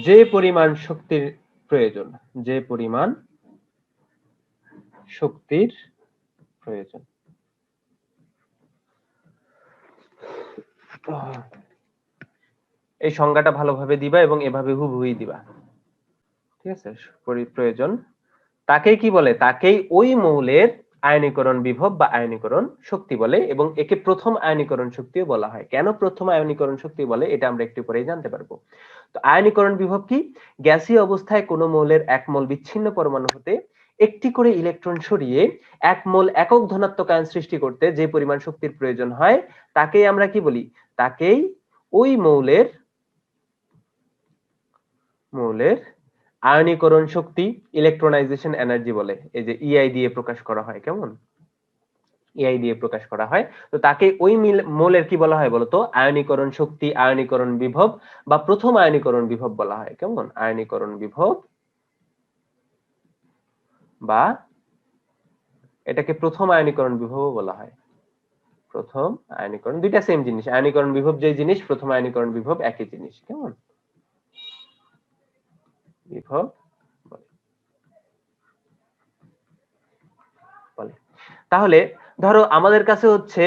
যে পরিমাণ শক্তির প্রয়োজন, যে পরিমাণ শক্তির প্রয়োজন। এই সংজ্ঞাটা ভালোভাবে দিবা এবং এভাবে হুবহুই দিবা, ঠিক আছে? প্রয়োজন, তাকেই কি বলে? তাকেই ওই মৌলের আয়নীকরণ বিভব বা আয়নীকরণ শক্তি বলে, এবং একে প্রথম আয়নীকরণ শক্তিও বলা হয়। কেন প্রথম আয়নীকরণ শক্তি বলে এটা আমরা একটু পরেই জানতে পারবো। তো আয়নীকরণ বিভব কি? গ্যাসীয় অবস্থায় কোন মৌলের 1 মোল বিচ্ছিন্ন পরমাণু হতে একটি করে ইলেকট্রন সরিয়ে এক মোল একক ধনাত্মক আয়ন সৃষ্টি করতে যে পরিমাণ শক্তির প্রয়োজন হয় তাকেই আমরা কি বলি? তাকেই ওই মৌলের আয়নীকরণ শক্তি, ইলেকট্রনাইজেশন এনার্জি বলে। এই যে ইআই দিয়ে প্রকাশ করা হয়, কেমন? ইআই দিয়ে প্রকাশ করা হয়। তো তাকে ওই মোলের কি বলা হয় বলতো? আয়নীকরণ শক্তি, আয়নীকরণ বিভব বা প্রথম আয়নীকরণ বিভব বলা হয়, কেমন? আয়নীকরণ বিভব বা এটাকে প্রথম আয়নীকরণ বিভব বলা হয়। প্রথম আয়নীকরণ, দুইটা সেম জিনিস। আয়নীকরণ বিভব যে জিনিস, প্রথম আয়নীকরণ বিভব একই জিনিস, কেমন? বিভব বলে। তাহলে ধরো আমাদের কাছে হচ্ছে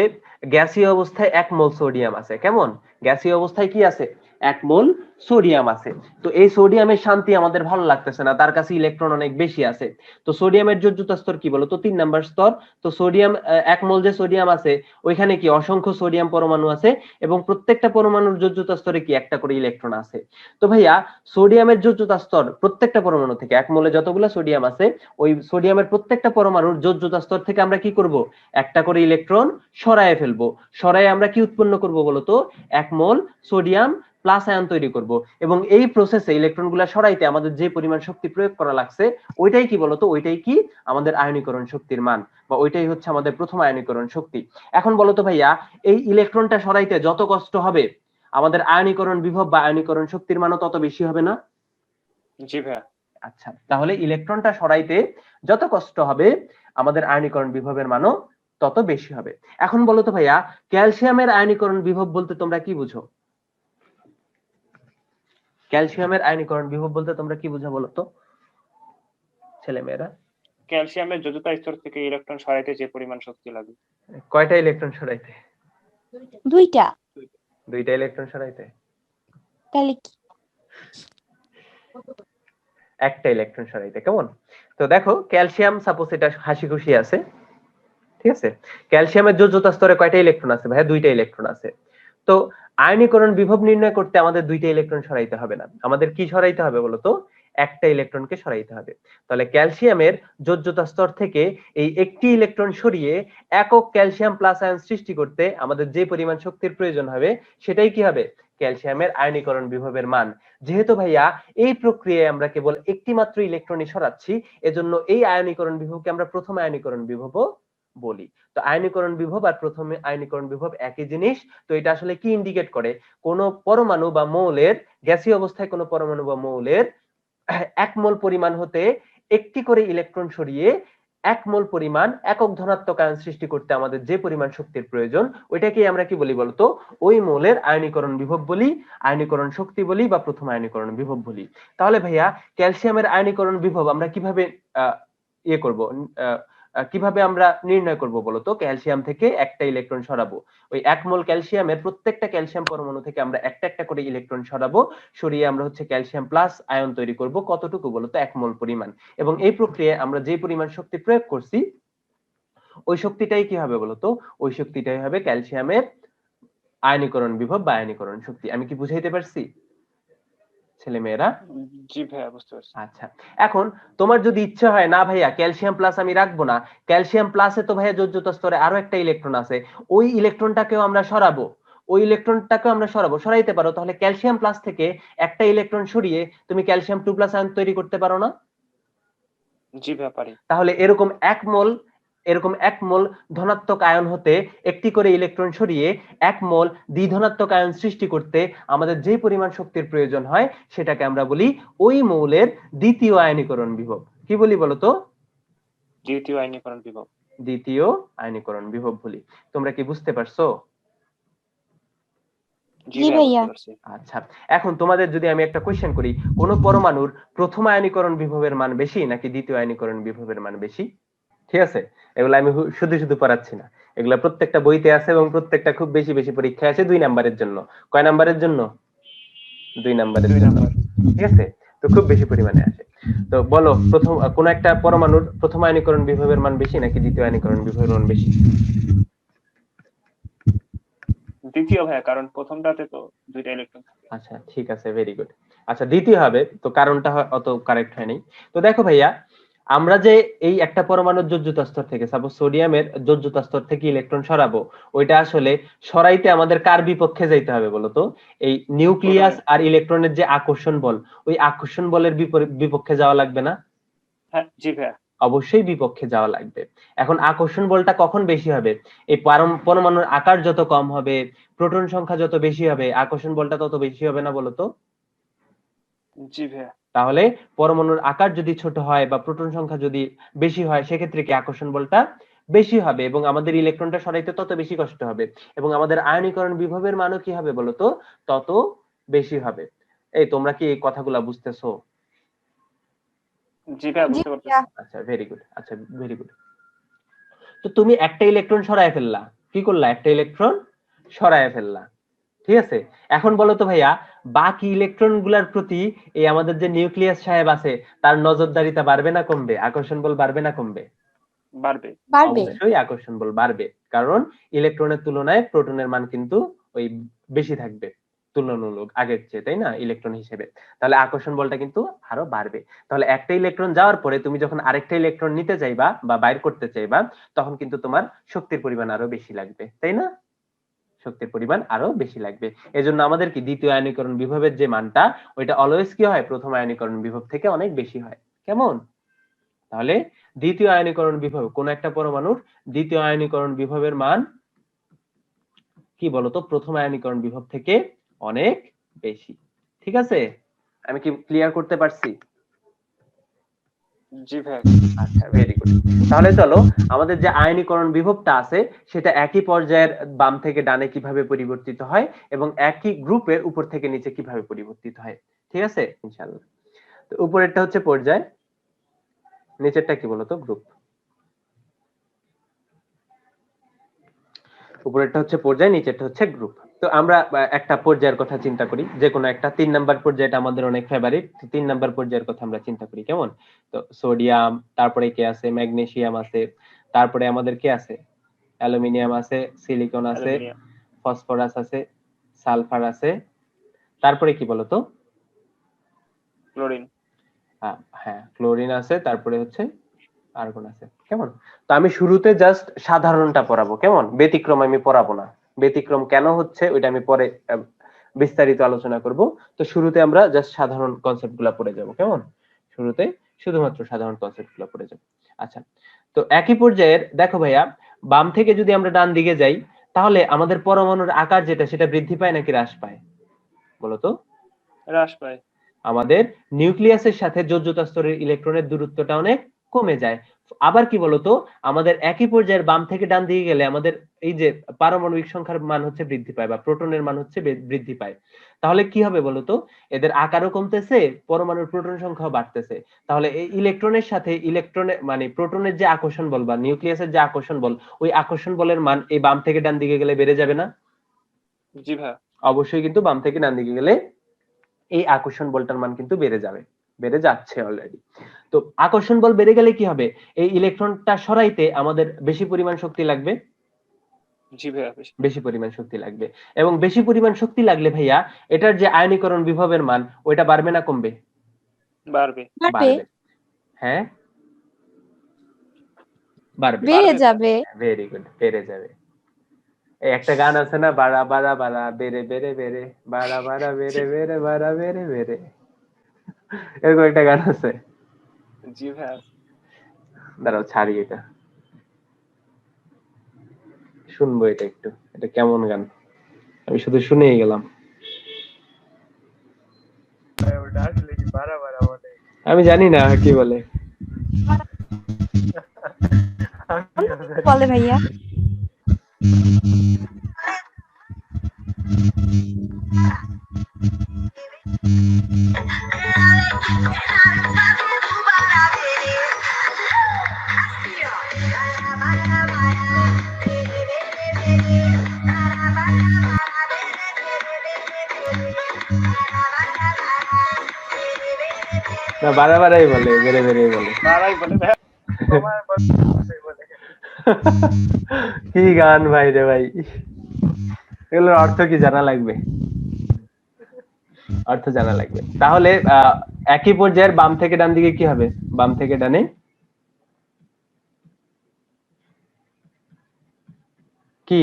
গ্যাসীয় অবস্থায় 1 মোল সোডিয়াম আছে, কেমন? গ্যাসীয় অবস্থায় কি আছে? 1 মোল সোডিয়াম আছে। তো এই সোডিয়ামের শান্তি আমাদের ভালো লাগতেছে না, তার কাছে ইলেকট্রন অনেক বেশি আছে। তো সোডিয়ামের যোজ্যতা স্তর কি বলতো? 3 নাম্বার স্তর। তো সোডিয়াম 1 মোল যে সোডিয়াম আছে ওইখানে কি অসংখ্য সোডিয়াম পরমাণু আছে এবং প্রত্যেকটা পরমাণুর যোজ্যতা স্তরে কি একটা করে ইলেকট্রন আছে। তো ভাইয়া সোডিয়ামের যোজ্যতা স্তর প্রত্যেকটা পরমাণু থেকে, 1 মোলে যতগুলো সোডিয়াম আছে ওই সোডিয়ামের প্রত্যেকটা পরমাণুর যোজ্যতা স্তর থেকে আমরা কি করব? একটা করে ইলেকট্রন সরায় ফেলবো। সরায় আমরা কি উৎপন্ন করব বলতো? 1 মোল সোডিয়াম প্লাস আয়ন তৈরি করব। এবং এই প্রসেসে ইলেকট্রনগুলো সরাইতে আমাদের যে পরিমাণ শক্তি প্রয়োগ করা লাগছে ওইটাই কি বলতো? ওইটাই কি আমাদের আয়নীকরণ শক্তির মান, বা ওইটাই হচ্ছে আমাদের প্রথম আয়নীকরণ শক্তি। এখন বলতো ভাইয়া, এই ইলেকট্রনটা সরাইতে যত কষ্ট হবে আমাদের আয়নীকরণ বিভব বা আয়নীকরণ শক্তির মানও তত বেশি হবে না? জি ভাইয়া। আচ্ছা, তাহলে ইলেকট্রনটা সরাইতে যত কষ্ট হবে আমাদের আয়নীকরণ বিভবের মানও তত বেশি হবে। এখন বলো তো ভাইয়া, ক্যালসিয়ামের আয়নীকরণ বিভব বলতে তোমরা কি বুঝো? ক্যালসিয়ামের আয়নীকরণ বিভব বলতে তোমরা কি বুঝো বলো তো ছেলেমেয়েরা? ক্যালসিয়ামের যোজ্যতা স্তর থেকে ইলেকট্রন সরাইতে যে পরিমাণ শক্তি লাগে। কয়টা ইলেকট্রন সরাইতে? দুইটা। দুইটা ইলেকট্রন সরাইতে? তাহলে কি? একটা ইলেকট্রন সরাইতে, কেমন? তো দেখো ক্যালসিয়াম সাপোজ এটা হাসি খুশি আছে, ঠিক আছে? ক্যালসিয়ামের যোজ্যতা স্তরে কয়টা ইলেকট্রন আছে ভাইয়া? দুইটা ইলেকট্রন আছে। তো আয়নীকরণ বিভব নির্ণয় করতে আমাদের দুইটা ইলেকট্রন সরাইতে হবে না, আমাদের কি সরাইতে হবে বলতো? একটা ইলেকট্রনকে সরাইতে হবে। তাহলে ক্যালসিয়ামের যোজ্যতা স্তর থেকে এই একটি ইলেকট্রন সরিয়ে একক ক্যালসিয়াম প্লাস আয়ন সৃষ্টি করতে আমাদের যে পরিমাণ শক্তির প্রয়োজন হবে সেটাই কি হবে? ক্যালসিয়ামের আয়নীকরণ বিভবের মান। যেহেতু ভাইয়া এই প্রক্রিয়ায় আমরা কেবল একটি মাত্র ইলেকট্রনই সরাচ্ছি, এজন্য এই আয়নীকরণ বিভবকে আমরা প্রথম আয়নীকরণ বিভব বলি। তো আয়নীকরণ বিভব আর প্রথম আয়নীকরণ বিভব একই জিনিস। তো এটা আসলে কি ইন্ডিকেট করে? কোন পরমাণু বা মৌলের, গ্যাসীয় অবস্থায় কোন পরমাণু বা মৌলের 1 মোল পরিমাণ হতে একটি করে ইলেকট্রন সরিয়ে 1 মোল পরিমাণ একক ধনাত্মক আয়ন সৃষ্টি করতে আমাদের যে পরিমাণ শক্তির প্রয়োজন ওইটাকে আমরা কি বলি বলতো? ওই মৌলের আয়নীকরণ বিভব বলি, আয়নীকরণ শক্তি বলি বা প্রথম আয়নীকরণ বিভব বলি। তাহলে ভাইয়া ক্যালসিয়ামের আয়নীকরণ বিভব আমরা কিভাবে ইয়ে করব, কিভাবে আমরা নির্ণয় করব বলতো? ক্যালসিয়াম থেকে একটা ইলেকট্রন সরাবো, ওই 1 মোল ক্যালসিয়ামের প্রত্যেকটা ক্যালসিয়াম পরমাণু থেকে আমরা একটা একটা করে ইলেকট্রন সরাবো, সরিয়ে আমরা হচ্ছে ক্যালসিয়াম প্লাস আয়ন তৈরি করব। কতটুকু বলতো? 1 মোল পরিমাণ। এবং এই প্রক্রিয়ায় আমরা যে পরিমাণ শক্তি প্রয়োগ করছি ওই শক্তিটাই কি হবে বলতো? ওই শক্তিটাই হবে ক্যালসিয়ামের আয়নীকরণ বিভব বা আয়নীকরণ শক্তি। আমি কি বুঝাইতে পারছি ছেলেমেয়েরা? জি ভাইয়া, বুঝতে পারছি। আচ্ছা, এখন তোমার যদি ইচ্ছা হয় না ভাইয়া ক্যালসিয়াম প্লাস আমি রাখবো না, ক্যালসিয়াম প্লাসে তো ভাইয়া যোজ্যতা স্তরে আরো একটা ইলেকট্রন আছে, ওই ইলেকট্রনটাকেও আমরা সরাবো, সরাইতে পারো। তাহলে ক্যালসিয়াম প্লাস থেকে একটা ইলেকট্রন সরিয়ে তুমি ক্যালসিয়াম 2 প্লাস আয়ন তৈরি করতে পারো না? জি ভাইয়া, পারি। তাহলে এরকম 1 মোল ধনাত্মক আয়ন হতে একটি করে ইলেকট্রন সরিয়ে 1 মোল দ্বিধনাত্মক আয়ন সৃষ্টি করতে আমাদের যে পরিমাণ শক্তির প্রয়োজন হয় সেটাকে আমরা বলি ওই মৌলের দ্বিতীয় আয়নীকরণ বিভব। কি বলি বলতো? দ্বিতীয় আয়নীকরণ বিভব। দ্বিতীয় আয়নীকরণ বিভব বলি। তোমরা কি বুঝতে পারছো? জি জি ভাইয়া, ভাইয়া। বুঝতে পারছি। আচ্ছা, এখন তোমাদের যদি আমি একটা কোশ্চেন করি, কোন পরমাণুর প্রথম আয়নীকরণ বিভবের মান বেশি নাকি দ্বিতীয় আয়নীকরণ বিভবের মান বেশি? ঠিক আছে, এগুলো আমি শুধু শুধু পড়াচ্ছি না, এগুলা প্রত্যেকটা বইতে আছে এবং প্রত্যেকটা খুব বেশি বেশি পরীক্ষায় আছে 2 নাম্বারের জন্য। কয় নাম্বারের জন্য? 2 নাম্বারের 2 জন্য। নাম্বার। ঠিক আছে, তো খুব বেশি পরিমাণে আসে। তো বলো, প্রথম কোন একটা পরমাণুর প্রথম আয়নীকরণ বিভবের মান বেশি নাকি দ্বিতীয় আয়নীকরণ বিভবের মান বেশি? দ্বিতীয় ভাইয়া, কারণ প্রথমটাতে তো দুইটা ইলেকট্রন থাকে। আচ্ছা ঠিক আছে, ভেরি গুড। আচ্ছা দ্বিতীয় হবে, তো কারণটা অত কারেক্ট হয়নি। তো দেখো ভাইয়া, আমরা যে এই একটা পরমাণুর যোজ্যতা স্তর থেকে সাপোজ সোডিয়ামের যোজ্যতা স্তর থেকে ইলেকট্রন সরাবো, ওইটা আসলে সরাইতে আমাদের কার বিপক্ষে যাইতে হবে বলতো? এই নিউক্লিয়াস আর ইলেকট্রনের যে আকর্ষণ বল, ওই আকর্ষণ বলের বিপক্ষে যাওয়া লাগবে না? হ্যাঁ জি ভাইয়া। অবশ্যই বিপক্ষে যাওয়া লাগবে। এখন আকর্ষণ বলটা কখন বেশি হবে? এই পরমাণুর আকার যত কম হবে, প্রোটন সংখ্যা যত বেশি হবে, আকর্ষণ বলটা তত বেশি হবে না বলতো? জি ভাইয়া। তাহলে পরমাণুর আকার যদি ছোট হয় বা প্রোটন সংখ্যা যদি বেশি হয়, সেক্ষেত্রে কি আকর্ষণ বলটা বেশি হবে এবং আমাদের ইলেকট্রনটা সরাইতে তত বেশি কষ্ট হবে এবং আমাদের আয়নীকরণ বিভবের মানও কি হবে বলতো? তত বেশি হবে। এই তোমরা কি এই কথাগুলা বুঝতেছো? জি ভাইয়া, জি বুঝতে পারতেছি। ভাইয়া। আচ্ছা ভেরি গুড, আচ্ছা ভেরি গুড। তো তুমি একটা ইলেকট্রন সরায় ফেললা, কি করলা? একটা ইলেকট্রন সরায় ফেললা, ঠিক আছে। এখন বলো তো ভাইয়া, বাকি ইলেকট্রন গুলার প্রতি এই আমাদের যে নিউক্লিয়াস সাহেব আছে তার নজরদারিতা বাড়বে না কমবে? আকর্ষণ বল বাড়বে না কমবে? বাড়বে। বাড়বে। অবশ্যই আকর্ষণ বল বাড়বে, কারণ ইলেকট্রনের তুলনায় প্রোটনের মান কিন্তু ওই বেশি থাকবে তুলনামূলক আগের চেয়ে, তাই না? ইলেকট্রন হিসেবে, তাহলে আকর্ষণ বলটা কিন্তু আরো বাড়বে। তাহলে একটা ইলেকট্রন যাওয়ার পরে তুমি যখন আরেকটা ইলেকট্রন নিতে চাইবা বা বাইর করতে চাইবা, তখন কিন্তু তোমার শক্তির পরিমাণ আরো বেশি লাগবে, তাই না? শক্তির পরিমাণ আরো বেশি লাগবে। এজন্য আমাদের কি দ্বিতীয় আয়নীকরণ বিভবের যে মানটা, ওইটা অলওয়েজ কি হয়? প্রথম আয়নীকরণ বিভব থেকে অনেক বেশি হয়। কেমন? তাহলে দ্বিতীয় আয়নীকরণ বিভব, কোন একটা পরমাণুর দ্বিতীয় আয়নীকরণ বিভবের মান কি বলতো? প্রথম আয়নীকরণ বিভব থেকে অনেক বেশি। ঠিক আছে, আমি কি ক্লিয়ার করতে পারছি? জি ভাইয়া। আচ্ছা ভেরি গুড। তাহলে চলো আমাদের যে আয়নীকরণ বিভবটা আছে সেটা একই পর্যায়ের বাম থেকে ডানে কিভাবে পরিবর্তিত হয় এবং একই গ্রুপের উপর থেকে নিচে কিভাবে পরিবর্তিত হয়, ঠিক আছে ইনশাআল্লাহ। তো উপরেরটা হচ্ছে পর্যায়, নিচেরটা কি বলতো? গ্রুপ। উপরেরটা হচ্ছে পর্যায়, নিচেরটা হচ্ছে গ্রুপ। তো আমরা একটা পর্যায়ের কথা চিন্তা করি, যে কোনো একটা। 3 নাম্বার পর্যায়টা আমাদের অনেক ফেভারিট। 3 নাম্বার পর্যায়ের কথা আমরা চিন্তা করি, কেমন? তো সোডিয়াম, তারপরে কে আছে? ম্যাগনেসিয়াম আছে, তারপরে আমাদের কে আছে? অ্যালুমিনিয়াম আছে, সিলিকন আছে, অ্যালুমিনিয়াম। ফসফরাস আছে, সালফার আছে, তারপরে কি বলতো? ক্লোরিন। হ্যাঁ ক্লোরিন আছে, তারপরে হচ্ছে আর্গন আছে, কেমন? তো আমি শুরুতে জাস্ট সাধারণটা পড়াবো, কেমন? ব্যতিক্রম আমি পড়াবো না। ব্যতিক্রম কেন হচ্ছে ওইটা আমি পরে বিস্তারিত আলোচনা করব। তো শুরুতে আমরা জাস্ট সাধারণ কনসেপ্ট গুলা পড়ে যাব, কেমন? শুরুতে শুধুমাত্র সাধারণ কনসেপ্ট গুলা পড়ে যাব। আচ্ছা, তো একই পর্যায়ের দেখো ভাইয়া, বাম থেকে যদি আমরা ডান দিকে যাই, তাহলে আমাদের পরমাণুর আকার যেটা, সেটা বৃদ্ধি পায় নাকি হ্রাস পায় বলতো? হ্রাস পায়। আমাদের নিউক্লিয়াসের সাথে যোজ্যতা স্তরের ইলেকট্রনের দূরত্বটা অনেক কমে যায়। আবার কি বলতো, আমাদের একই পর্যায়ের বাম থেকে ডান দিকে গেলে আমাদের এই যে পারমাণবিক সংখ্যার মান হচ্ছে বৃদ্ধি পায় বা প্রোটনের মান হচ্ছে বৃদ্ধি পায়। তাহলে কি হবে বলতো? এদের আকারও কমতেছে, পরমাণুর প্রোটন সংখ্যাও বাড়তেছে। তাহলে এই ইলেকট্রনের সাথে ইলেকট্রনের মানে প্রোটনের যে আকর্ষণ বল বা নিউক্লিয়াসের যে আকর্ষণ বল, ওই আকর্ষণ বলের মান এই বাম থেকে ডান দিকে গেলে বেড়ে যাবে না? জি ভাইয়া। অবশ্যই, কিন্তু বাম থেকে ডান দিকে গেলে এই আকর্ষণ বলটার মান কিন্তু বেড়ে যাবে, বেড়ে যাচ্ছে অলরেডি। তো আকর্ষণ বল বেড়ে গেলে কি হবে? এই ইলেকট্রনটা সরাইতে আমাদের বেশি পরিমাণ শক্তি লাগবে। জি ভাইয়া। বেশি পরিমাণ শক্তি লাগবে, এবং বেশি পরিমাণ শক্তি লাগলে ভাইয়া এটার যে আয়নীকরণ বিভবের মান, ওইটা বাড়বে না কমবে? বাড়বে। বাড়বে। হ্যাঁ বাড়বে। বেড়ে যাবে। ভেরি গুড, বেড়ে যাবে। এই একটা গান আছে না, বাড়া বাড়া বাড়া বেড়ে বেড়ে বেড়ে, বাড়া বাড়া বেড়ে বেড়ে বাড়া বেড়ে বেড়ে, এরকম একটা গান আছে। জি ভাইয়া। দাঁড়াও ছাড়ি, এটা শুনবো, এটা একটু, এটা কেমন গান, আমি শুধু শুনেই গেলাম। আমি জানি না কি বলে। বলে ভাইয়া। না বাড়া বাড়াই বলে, বেড়ে বেড়ে বলে। বাড়াই বলে ভাইয়া। কি গান ভাই রে ভাই, এগুলোর অর্থ কি জানা লাগবে, অর্থ জানা লাগবে। তাহলে একই পর্যায়ের বাম থেকে ডান দিকে কি হবে? বাম থেকে ডানে কি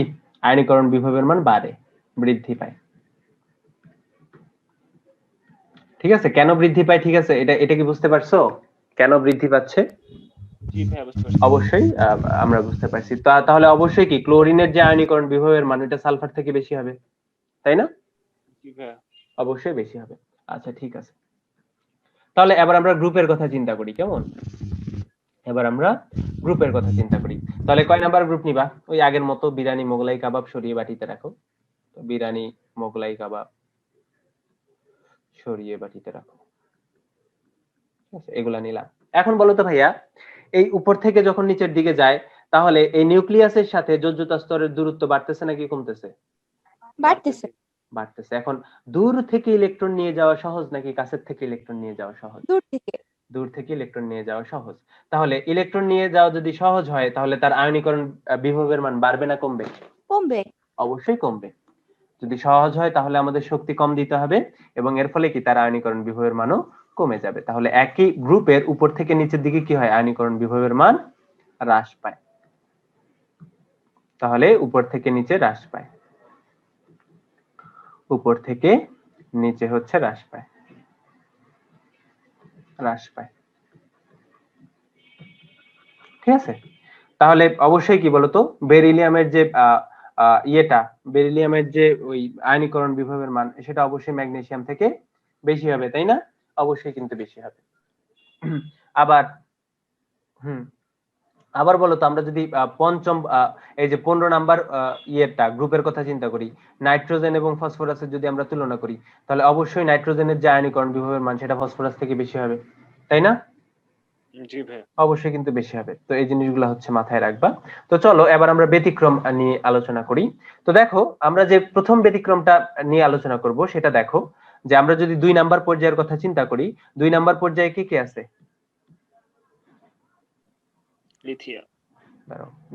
আয়নীকরণ বিভবের মান বাড়ে, বৃদ্ধি পায়। ঠিক আছে, কেন বৃদ্ধি পায়? ঠিক আছে, এটা কি বুঝতে পারছো কেন বৃদ্ধি পাচ্ছে? জি ভাইয়া বুঝতে পারছি। অবশ্যই আমরা বুঝতে পারছি। তাহলে অবশ্যই কি ক্লোরিনের যে আয়নীকরণ বিভবের মান এটা সালফার থেকে বেশি হবে, তাই না? জি ভাইয়া। অবশ্যই বেশি হবে। আচ্ছা ঠিক আছে, তাহলে এবার আমরা গ্রুপের কথা চিন্তা করি, কেমন? এবার আমরা গ্রুপের কথা চিন্তা করি। তাহলে কয় নাম্বার গ্রুপ নিবা? ওই আগের মতো বিরিয়ানি মোগলাই কাবাব সরিয়ে বাটিতে রাখো। তো বিরিয়ানি মোগলাই কাবাব সরিয়ে বাটিতে রাখো, ঠিক আছে, এগুলা নিলাম। এখন বলো তো ভাইয়া, এই উপর থেকে যখন নিচের দিকে যায় তাহলে এই নিউক্লিয়াসের সাথে যোজ্যতা স্তরের দূরত্ব বাড়তেছে নাকি কমতেছে? বাড়তেছে। বাড়তেছে। এখন দূর থেকে ইলেকট্রন নিয়ে যাওয়া সহজ নাকি কাছের থেকে ইলেকট্রন নিয়ে যাওয়া সহজ? দূর থেকে। দূর থেকে ইলেকট্রন নিয়ে যাওয়া সহজ। তাহলে ইলেকট্রন নিয়ে যাওয়া যদি সহজ হয় তাহলে তার আয়নীকরণ বিভবের মান বাড়বে না কমবে? কমবে। অবশ্যই কমবে। যদি সহজ হয় তাহলে আমাদের শক্তি কম দিতে হবে এবং এর ফলে কি তার আয়নীকরণ বিভবের মানও কমে যাবে। তাহলে একই গ্রুপের উপর থেকে নিচের দিকে কি হয়? আয়নীকরণ বিভবের মান হ্রাস পায়। তাহলে উপর থেকে নিচে হ্রাস পায়, উপর থেকে নিচে হচ্ছে হ্রাস পায়, হ্রাস পায়। ঠিক আছে, তাহলে অবশ্যই কি বলতো বেরিলিয়ামের যে বেরিলিয়ামের যে ওই আয়নীকরণ বিভবের মান সেটা অবশ্যই ম্যাগনেসিয়াম থেকে বেশি হবে, তাই না? অবশ্যই কিন্তু বেশি হবে। আবার আবার বলতো আমরা যদি পঞ্চম এই যে 15 নাম্বার গ্রুপের কথা চিন্তা করি, নাইট্রোজেন এবং ফসফরাসের যদি আমরা তুলনা করি তাহলে অবশ্যই নাইট্রোজেনের যে আয়নীকরণ বিভবের মান সেটা ফসফরাস থেকে বেশি হবে, তাই না? জি ভাইয়া। অবশ্যই কিন্তু বেশি হবে। তো এই জিনিসগুলো হচ্ছে মাথায় রাখবা। তো চলো এবার আমরা ব্যতিক্রম নিয়ে আলোচনা করি। তো দেখো আমরা যে প্রথম ব্যতিক্রমটা নিয়ে আলোচনা করব সেটা দেখো যে আমরা যদি 2 নাম্বার পর্যায়ের কথা চিন্তা করি, 2 নাম্বার পর্যায়ে কি কি আছে? লিথিয়াম।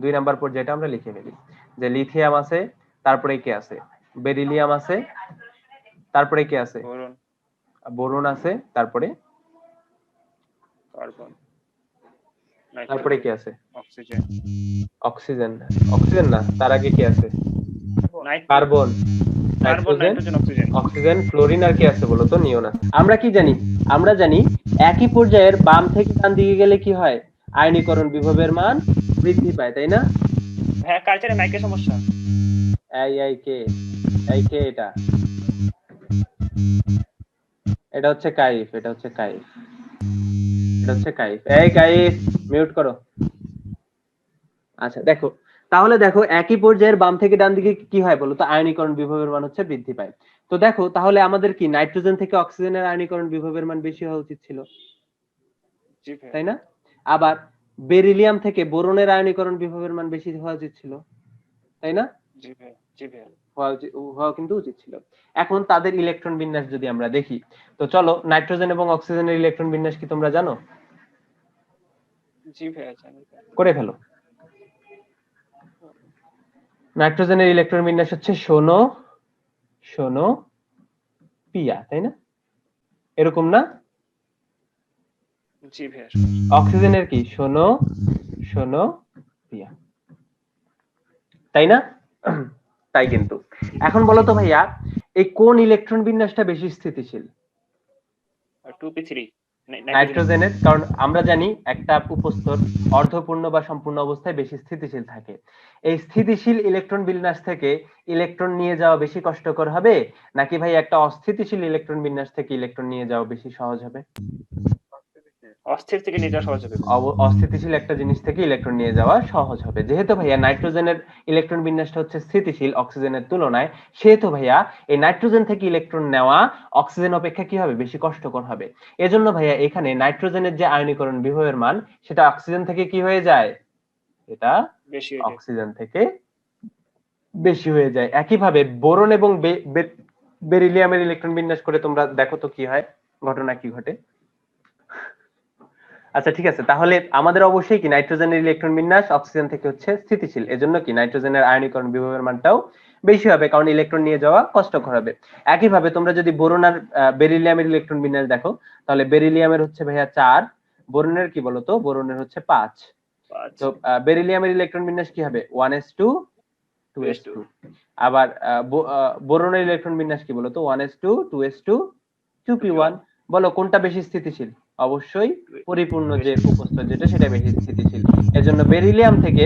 2 নাম্বার পর্যায়টা আমরা লিখে ফেলি যে লিথিয়াম আছে, তারপরে কি আছে? বেরিলিয়াম আছে, তারপরে কি আছে? বোরন। বোরন আছে, তারপরে কার্বন। তারপরে কি আছে? অক্সিজেন। অক্সিজেন। অক্সিজেন না, তার আগে কি আছে? Carbon, nitrogen, oxygen. Oxygen, fluorine, আর কি আছে বলো তো? নিয়ন আছে। আমরা কি জানি? আমরা জানি একই পর্যায়ের বাম থেকে ডান দিকে গেলে কি হয়? আয়নীকরণ বিভবের মান বৃদ্ধি পায়, তাই না? ভাইয়া কালচারে মাইকের সমস্যা। এই কে এটা? এটা হচ্ছে কাইফ, এটা হচ্ছে কাইফ, এটা হচ্ছে কাইফ। এই কাইফ মিউট করো। আচ্ছা দেখো, তাহলে দেখো একই পর্যায়ের বাম থেকে ডান দিকে কি হয় বলো তো? আয়নীকরণ বিভবের মান হচ্ছে বৃদ্ধি পায়। তো দেখো তাহলে আমাদের কি নাইট্রোজেন থেকে অক্সিজেনের আয়নীকরণ বিভবের মান বেশি হওয়া উচিত ছিল, জি ভাইয়া। তাই না? আবার বেরিলিয়াম থেকে বোরনের আয়নীকরণ বিভবের মান বেশি হওয়া উচিত ছিল, তাই না? জি ভাইয়া। জি ভাইয়া। হওয়া কিন্তু উচিত ছিল। এখন তাদের ইলেকট্রন বিন্যাস যদি আমরা দেখি, তো চলো নাইট্রোজেন এবং অক্সিজেনের ইলেকট্রন বিন্যাস কি তোমরা জানো? জি ভাইয়া জানি। করে ফেলো। নাইট্রোজেনের ইলেকট্রন বিন্যাস হচ্ছে শোনো শোনো পিয়া, তাই না? এরকম না? জি ভাইয়া। অক্সিজেনের কি? শোনো শোনো পিয়া, তাই না? তাই কিন্তু। এখন বলো তো ভাইয়া, এই কোন ইলেকট্রন বিন্যাসটা বেশি স্থিতিশীল? 2p3 নাইট্রোজেনের, কারণ আমরা জানি একটা উপস্তর অর্ধপূর্ণ বা সম্পূর্ণ অবস্থায় বেশি স্থিতিশীল থাকে। এই স্থিতিশীল ইলেকট্রন বিন্যাস থেকে ইলেকট্রন নিয়ে যাওয়া বেশি কষ্টকর হবে নাকি ভাই একটা অস্থিতিশীল ইলেকট্রন বিন্যাস থেকে ইলেকট্রন নিয়ে যাওয়া বেশি সহজ হবে? অস্থির থেকে নিয়ে যাওয়া সহজ হবে। অস্থিতিশীল একটা জিনিস থেকে ইলেকট্রন নিয়ে যাওয়া সহজ হবে। যেহেতু ভাইয়া নাইট্রোজেনের ইলেকট্রন বিন্যাসটা হচ্ছে স্থিতিশীল অক্সিজেনের তুলনায়, সেহেতু ভাইয়া এই নাইট্রোজেন থেকে ইলেকট্রন নেওয়া অক্সিজেন অপেক্ষা কি হবে? বেশি কষ্টকর হবে। এজন্য ভাইয়া এখানে নাইট্রোজেনের যে আয়নীকরণ বিভবের মান সেটা অক্সিজেন থেকে কি হয়ে যায়? এটা বেশি হয়ে যায়। অক্সিজেন থেকে বেশি হয়ে যায়। একইভাবে বোরন এবং বেরিলিয়ামের ইলেকট্রন বিন্যাস করে তোমরা দেখো তো কি হয়, ঘটনা কি ঘটে। আচ্ছা ঠিক আছে, তাহলে আমাদের অবশ্যই কি নাইট্রোজেনের ইলেকট্রন বিন্যাস অক্সিজেন থেকে হচ্ছে স্থিতিশীল, এজন্য কি নাইট্রোজেনের আয়নীকরণ বিভবের মানটাও বেশি হবে, কারণ ইলেকট্রন নিয়ে যাওয়া কষ্টকর হবে। একইভাবে তোমরা যদি বোরন আর বেরিলিয়ামের ইলেকট্রন বিন্যাস দেখো তাহলে বেরিলিয়ামের হচ্ছে ভাইয়া 4, বোরনের কি বলতো? বোরনের হচ্ছে 5। তো বেরিলিয়ামের ইলেকট্রন বিন্যাস কি হবে? 1s2 2s2। আবার বোরনের ইলেকট্রন বিন্যাস কি বলতো 1s2 2s2 2p1। বলো কোনটা বেশি স্থিতিশীল? অবশ্যই পরিপূর্ণ যে উপস্থিত যেটা সেটা বেশি স্থিতিশীল। এজন্য বেরিলিয়াম থেকে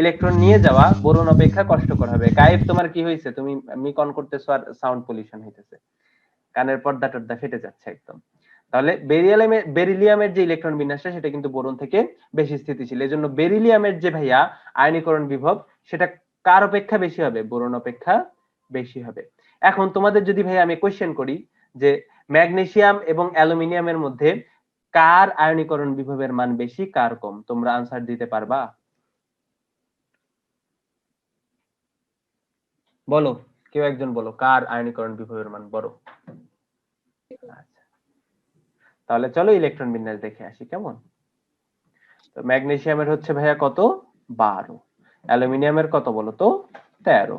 ইলেকট্রন নিয়ে যাওয়া বোরন অপেক্ষা কষ্টকর হবে। কাইফ তোমার কি হয়েছে? তুমি মিক অন করতেছো আর সাউন্ড পলিউশন হইতেছে, কানের পর্দা টর্দা ফেটে যাচ্ছে একদম। তাহলে বেরিলিয়ামের যে ইলেকট্রন বিন্যাসটা সেটা কিন্তু বোরন থেকে বেশি স্থিতিশীল। এজন্য বেরিলিয়ামের যে ভাইয়া আয়নীকরণ বিভব সেটা কার অপেক্ষা বেশি হবে? বোরন অপেক্ষা বেশি হবে। এখন তোমাদের যদি ভাইয়া আমি কোশ্চেন করি যে ম্যাগনেসিয়াম এবং অ্যালুমিনিয়ামের মধ্যে কার আয়নীকরণ বিভবের মান বেশি কার কম, তোমরা আনসার দিতে পারবা? বলো, কেউ একজন বলো কার আয়নীকরণ বিভবের মান বড়। আচ্ছা, তাহলে চলো ইলেকট্রন বিন্যাস দেখে আসি কেমন। তো ম্যাগনেসিয়ামের হচ্ছে ভাইয়া কত? 12। অ্যালুমিনিয়ামের কত বলো তো? 13।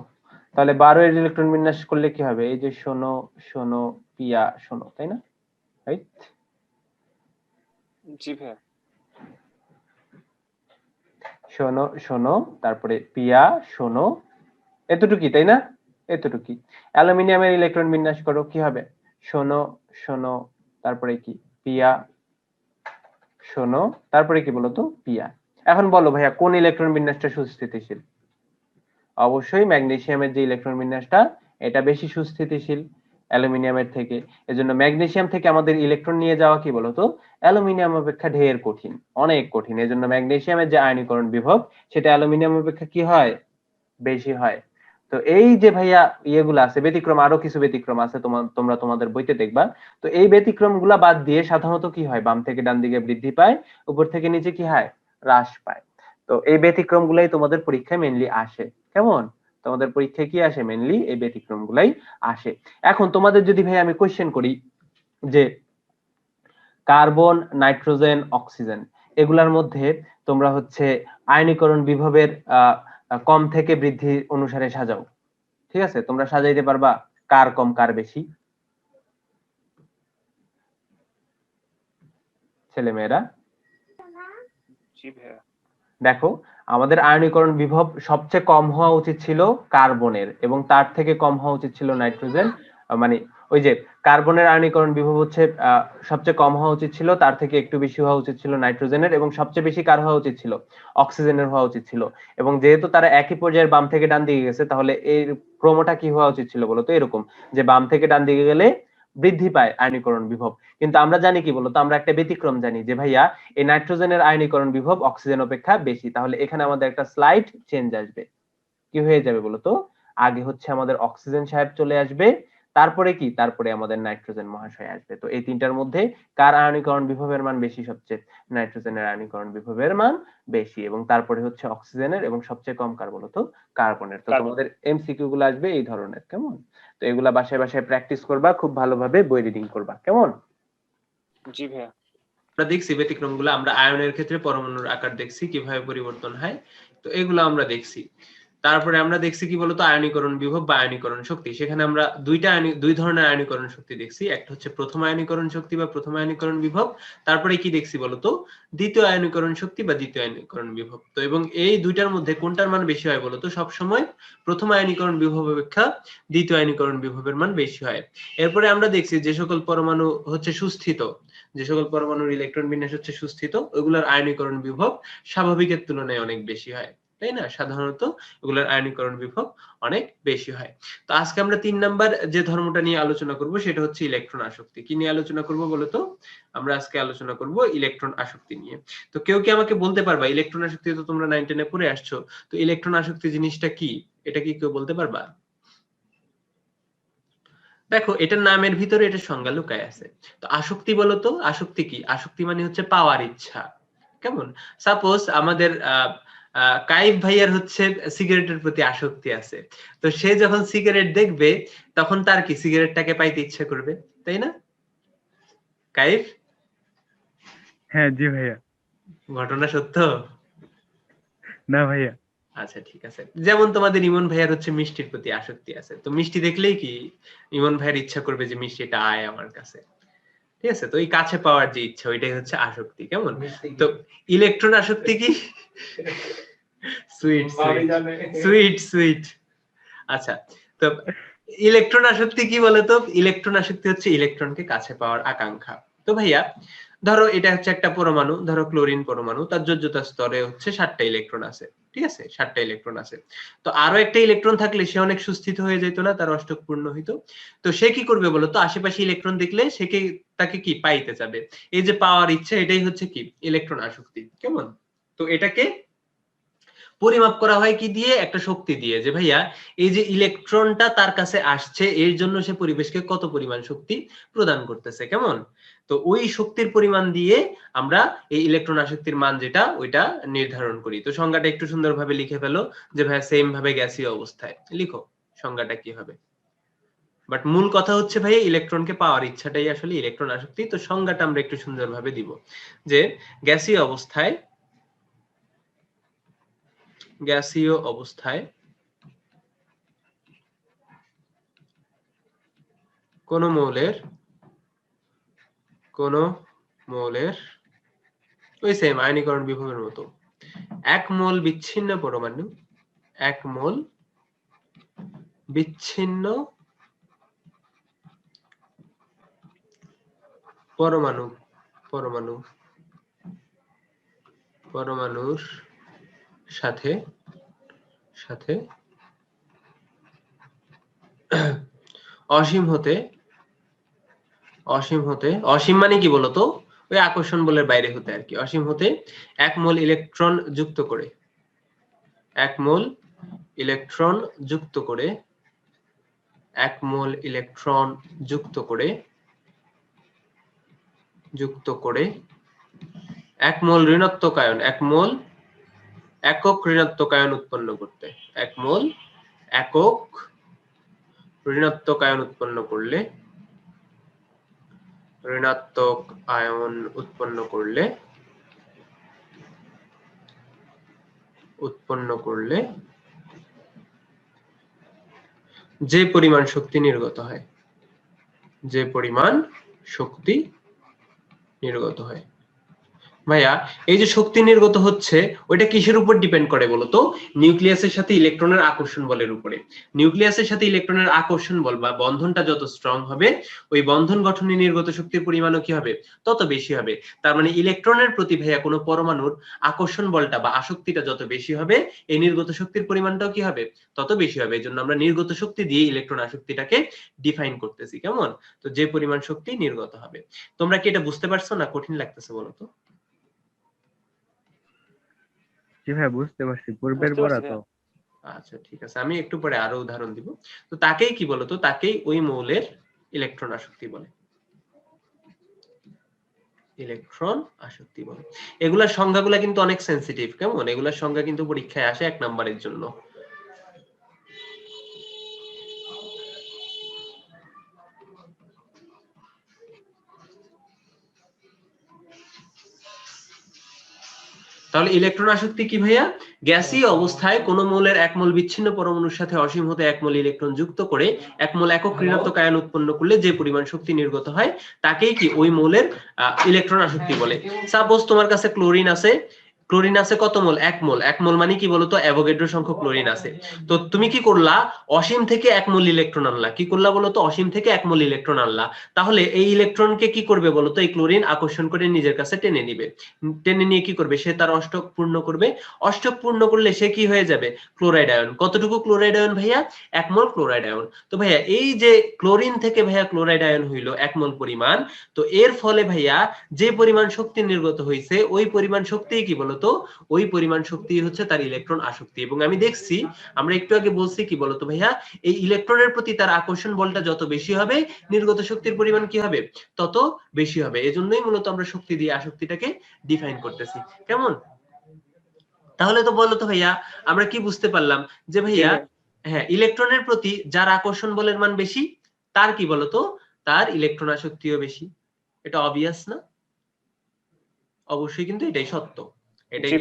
তাহলে 12 এর ইলেকট্রন বিন্যাস করলে কি হবে? এই যে শোনো শোনো পিয়া শোনো, তাই না? রাইট? জি ভাইয়া। শোনো শোনো তারপরে পিয়া শোনো, এতটুকুই তাই না? এতটুকুই। অ্যালুমিনিয়ামের ইলেকট্রন বিন্যাস করো, কি হবে? শোনো শোনো তারপরে কি? পিয়া শোনো তারপরে কি বলতো? পিয়া। এখন বলো ভাইয়া কোন ইলেকট্রন বিন্যাসটা সুস্থিতিশীল? অবশ্যই ম্যাগনেসিয়ামের যে ইলেকট্রন বিন্যাসটা এটা বেশি সুস্থিতিশীল অ্যালুমিনিয়ামের থেকে। এজন্য ম্যাগনেসিয়াম থেকে আমাদের ইলেকট্রন নিয়ে যাওয়া কি বলতো অ্যালুমিনিয়াম অপেক্ষা ঢের কঠিন, অনেক কঠিন। এজন্য ম্যাগনেসিয়ামের যে আয়নীকরণ বিভব সেটা অ্যালুমিনিয়াম অপেক্ষা কি হয়? বেশি হয়। তো এই যে ভাইয়া ইয়েগুলো আছে ব্যতিক্রম, আরো কিছু ব্যতিক্রম আছে তোমরা তোমাদের বইতে দেখবা। তো এই ব্যতিক্রম গুলা বাদ দিয়ে সাধারণত কি হয়? বাম থেকে ডান দিকে বৃদ্ধি পায়, উপর থেকে নিচে কি হয়? হ্রাস পায়। তো এই ব্যতিক্রম গুলাই তোমাদের পরীক্ষায় মেইনলি আসে। কেমন? তোমাদের পরীক্ষায় কি আসে? মেইনলি এই ব্যতিক্রম গুলাই আসে। এখন তোমাদের যদি ভাই আমি কোশ্চেন করি যে কার্বন নাইট্রোজেন অক্সিজেন এগুলার মধ্যে তোমরা হচ্ছে আয়নীকরণ বিভবের কম থেকে বৃদ্ধি অনুসারে সাজাও, ঠিক আছে? তোমরা সাজাইতে পারবা কার কম কার বেশি? ছেলে মেয়েরা জি ভাইয়া। দেখো, আমাদের আয়নীকরণ বিভব সবচেয়ে কম হওয়া উচিত ছিল কার্বনের, এবং তার থেকে কম হওয়া উচিত ছিল নাইট্রোজেন। মানে ওই যে কার্বনের আয়নীকরণ বিভব হচ্ছে সবচেয়ে কম হওয়া উচিত ছিল, তার থেকে একটু বেশি হওয়া উচিত ছিল নাইট্রোজেনের, এবং সবচেয়ে বেশি কার হওয়া উচিত ছিল? অক্সিজেনের হওয়া উচিত ছিল। এবং যেহেতু তারা একই পর্যায়ের বাম থেকে ডান দিকে গেছে, তাহলে এর ক্রমটা কি হওয়া উচিত ছিল বলতো? এরকম যে বাম থেকে ডান দিকে গেলে বৃদ্ধি পায় আয়নীকরণ বিভব। কিন্তু আমরা জানি কি বলতো, আমরা একটা ব্যতিক্রম জানি যে ভাইয়া এই নাইট্রোজেনের আয়নীকরণ বিভব অক্সিজেন অপেক্ষা বেশি। তাহলে এখানে আমাদের একটা স্লাইড চেঞ্জ আসবে। কি হয়ে যাবে বলতো? আগে হচ্ছে আমাদের অক্সিজেন সাহেব চলে আসবে, তারপরে কি? তারপরে আমাদের নাইট্রোজেন মহাশয় আসবে। তো এই তিনটার মধ্যে কার আয়নীকরণ বিভবের মান বেশি? সবচেয়ে নাইট্রোজেনের আয়নীকরণ বিভবের মান বেশি, এবং তারপরে হচ্ছে অক্সিজেনের, এবং সবচেয়ে কম কার বলতো? কার্বনের। তো তোমাদের এমসিকিউ গুলো আসবে এই ধরনের। কেমন? তো এগুলা বাসায় বাসায় প্র্যাকটিস করবা, খুব ভালোভাবে বই রিডিং করবা। কেমন? জি ভাইয়া। আমরা দেখছি ব্যতিক্রম গুলো, আমরা আয়নের ক্ষেত্রে পরমাণুর আকার দেখছি কিভাবে পরিবর্তন হয়, তো এগুলো আমরা দেখছি। তারপরে আমরা দেখছি কি বলতো আয়নীকরণ বিভব বা আয়নীকরণ শক্তি। সেখানে আমরা দুই ধরনের আয়নীকরণ শক্তি দেখছি। একটা হচ্ছে প্রথম আয়নীকরণ শক্তি বা প্রথম আয়নীকরণ বিভব, তারপরে কি দেখছি বলতো? দ্বিতীয় আয়নীকরণ শক্তি বা দ্বিতীয় আয়নীকরণ বিভব। তো এবং এই দুইটার মধ্যে কোনটার মান বেশি হয় বলতো? সব সময় প্রথম আয়নীকরণ বিভব অপেক্ষা দ্বিতীয় আয়নীকরণ বিভবের মান বেশি হয়। এরপরে আমরা দেখছি যে সকল পরমাণু হচ্ছে সুস্থিত, যে সকল পরমাণুর ইলেকট্রন বিন্যাস হচ্ছে সুস্থিত, ওগুলোর আয়নীকরণ বিভব স্বাভাবিকের তুলনায় অনেক বেশি হয়, তাই না? সাধারণত ওগুলোর আয়নীকরণ বিভব অনেক বেশি হয়। তো আজকে আমরা 3 নাম্বার যে ধর্মটা নিয়ে আলোচনা করব সেটা হচ্ছে ইলেকট্রন আসক্তি। কি নিয়ে আলোচনা করব বলতো? আমরা আজকে আলোচনা করব ইলেকট্রন আসক্তি নিয়ে। তো কেউ কি আমাকে বলতে পারবা ইলেকট্রন আসক্তি তো তোমরা 9 10 এ পড়ে আসছো, তো ইলেকট্রন আসক্তি জিনিসটা কি? এটা কি কেউ বলতে পারবা? দেখো, এটার নামের ভিতরে এটা সংজ্ঞা লুকায় আছে। তো আসক্তি বলতো, আসক্তি কি? আসক্তি মানে হচ্ছে পাওয়ার ইচ্ছা। কেমন? সাপোজ আমাদের কাইফ ভাইয়ার হচ্ছে সিগারেটের প্রতি আসক্তি আছে, তো সে যখন সিগারেট দেখবে তখন তার কি সিগারেটটাকে পাইতে ইচ্ছা করবে, তাই না? কাইফ? হ্যাঁ জি ভাইয়া। ঘটনা সত্য? না ভাইয়া। আচ্ছা ঠিক আছে। যেমন তোমাদের ইমন ভাইয়ার হচ্ছে মিষ্টির প্রতি আসক্তি আছে, তো মিষ্টি দেখলেই কি ইমন ভাইয়ের ইচ্ছা করবে যে মিষ্টিটা আয় আমার কাছে, ঠিক আছে? তো এই কাছে পাওয়ার যে ইচ্ছা ওইটাই হচ্ছে আসক্তি। কেমন? তো ইলেকট্রন আসক্তি কি? সুইট সুইট সুইট সুইট আচ্ছা, তো ইলেকট্রন আসক্তি কি বলতো? ইলেকট্রন আসক্তি হচ্ছে ইলেকট্রনকে কাছে পাওয়ার আকাঙ্ক্ষা। তো ভাইয়া ধরো এটা হচ্ছে একটা পরমাণু, ধরো ক্লোরিন পরমাণু, তার যোজ্যতা স্তরে হচ্ছে 7টা ইলেকট্রন আছে, ঠিক আছে, 7টা ইলেকট্রন আছে। তো আরো একটা ইলেকট্রন থাকলে সে অনেক সুস্থিত হয়ে যেত না, তার অষ্টক পূর্ণ হইতো। তো সে কি করবে বলতো? আশেপাশে ইলেকট্রন দেখলে তাকে কি পাইতে যাবে, এই যে পাওয়ার ইচ্ছা, এটাই হচ্ছে কি ইলেকট্রন আসক্তি। কেমন? তো এটাকে পরিমাপ করা হয় কি দিয়ে? একটা শক্তি দিয়ে, যে ভাইয়া এই যে ইলেকট্রনটা তার কাছে আসছে, এর জন্য সে পরিবেশকে কত পরিমাণ শক্তি প্রদান করতেছে। কেমন? তো ওই শক্তির পরিমাণ দিয়ে আমরা এই ইলেকট্রন আসক্তির মান যেটা, ওইটা নির্ধারণ করি। তো সংজ্ঞাটা একটু সুন্দরভাবে লিখে ফেলো, যে ভাইয়া সেম ভাবে গ্যাসীয় অবস্থায় লিখো সংজ্ঞাটা কি হবে। বাট মূল কথা হচ্ছে ভাই ইলেকট্রনকে পাওয়ার ইচ্ছাটাই আসলে ইলেকট্রন আসক্তি। তো সংজ্ঞাটা আমরা একটু সুন্দরভাবে দিব, যে গ্যাসীয় অবস্থায়, গ্যাসীয় অবস্থায় কোন মৌলের ওই সেম আয়নীকরণ বিভবের মতো এক মোল বিচ্ছিন্ন পরমাণু, এক মোল বিচ্ছিন্ন পরমাণুর সাথে অসীম হতে, অসীম মানে কি বলতো? ওই আকর্ষণ বলের বাইরে হতে আর কি, অসীম হতে 1 মোল ইলেকট্রন যুক্ত করে, 1 মোল ইলেকট্রন যুক্ত করে, 1 মোল ইলেকট্রন যুক্ত করে 1 মোল ঋণাত্মক আয়ন, 1 মোল একক ঋণাত্মক আয়ন উৎপন্ন করতে, 1 মোল একক ঋণাত্মক আয়ন উৎপন্ন করলে, ঋণাত্মক আয়ন উৎপন্ন করলে যে পরিমাণ শক্তি নির্গত হয়, যে পরিমাণ শক্তি নির্গত হয়। ভাইয়া এই যে শক্তি নির্গত হচ্ছে, ওইটা কিসের উপর ডিপেন্ড করে বলতো? নিউক্লিয়াসের সাথে ইলেকট্রনের আকর্ষণ বলের উপরে। নিউক্লিয়াসের সাথে ইলেকট্রনের আকর্ষণ বল বা বন্ধনটা যত স্ট্রং হবে, ওই বন্ধন গঠনে নির্গত শক্তির পরিমাণও কি হবে? তত বেশি হবে। তার মানে ইলেকট্রনের প্রতি ভাইয়া কোনো পরমাণুর আকর্ষণ বলটা বা আসক্তিটা যত বেশি হবে, এই নির্গত শক্তির পরিমাণটাও কি হবে? তত বেশি হবে। এজন্য আমরা নির্গত শক্তি দিয়ে ইলেকট্রন আসক্তিটাকে ডিফাইন করতেছি। কেমন? তো যে পরিমাণ শক্তি নির্গত হবে। তোমরা কি এটা বুঝতে পারছো না কঠিন লাগতেছে বলতো? জি ভাইয়া বুঝতে পারছি, পূর্বের বুঝতে পড়া পারছি তো। আচ্ছা ঠিক আছে, আমি একটু পরে আরো উদাহরণ দিব। তো তাকেই কি বলতো? তাকেই ওই মৌলের ইলেকট্রন আসক্তি বলে, ইলেকট্রন আসক্তি বলে। এগুলার সংজ্ঞাগুলা কিন্তু অনেক সেনসিটিভ। কেমন? এগুলার সংজ্ঞা কিন্তু পরীক্ষায় আসে 1 নম্বরের জন্য। তাহলে ইলেকট্রন আসক্তি কি ভাইয়া? গ্যাসীয় অবস্থায় কোন মৌলের 1 মোল বিচ্ছিন্ন পরমাণুর সাথে অসীম হতে 1 মোল ইলেকট্রন যুক্ত করে 1 মোল একক ঋণাত্মক আয়ন উৎপন্ন করলে যে পরিমাণ শক্তি নির্গত হয়, তাকেই কি ওই মৌলের ইলেকট্রন আসক্তি বলে। সাপোজ তোমার কাছে ক্লোরিন আছে, কত মোল? 1 মোল। 1 মোল মানে কি বলতো? অ্যাভোগাড্রো সংখ্যক ক্লোরিন আছে। তো তুমি কি করলা? অসীম থেকে 1 মোল ইলেকট্রন আনলা। কি করলা বলতো? অসীম থেকে 1 মোল ইলেকট্রন আনলা। তাহলে এই ইলেকট্রনকে কি করবে বলতো? এই ক্লোরিন আকর্ষণ করে নিজের কাছে টেনে নিবে। টেনে নিয়ে কি করবে? সে তার অষ্টক পূর্ণ করবে। অষ্টক পূর্ণ করলে সে কি হয়ে যাবে? Chloride ion. কতটুকু ক্লোরাইড আয়ন ভাইয়া? 1 মোল ক্লোরাইড আয়ন। তো ভাইয়া এই যে ক্লোরিন থেকে ভাইয়া ক্লোরাইড আয়ন হইলো 1 মোল পরিমাণ, তো এর ফলে ভাইয়া যে পরিমাণ শক্তি নির্গত হয়েছে, ওই পরিমাণ শক্তি কি বলতো? ওই পরিমাণ শক্তি হচ্ছে তার ইলেকট্রন আসক্তি। এবং আমি দেখছি, আমরা একটু আগে বলছি কি বলতো ভাইয়া, এই ইলেকট্রনের প্রতি তার আকর্ষণ বলটা যত বেশি হবে, নির্গত শক্তির পরিমাণ কি হবে? তত বেশি হবে। এজন্যই মূলত আমরা শক্তি দিয়ে আসক্তিটাকে ডিফাইন করতেছি। কেমন? তাহলে তো বলো তো ভাইয়া, আমরা কি বুঝতে পারলাম? যে ভাইয়া হ্যাঁ, ইলেকট্রনের প্রতি যার আকর্ষণ বলের মান বেশি, তার কি বলতো? তার ইলেকট্রন আসক্তিও বেশি। এটা অবভিয়াস না? অবশ্যই কিন্তু এটাই সত্য, এটাই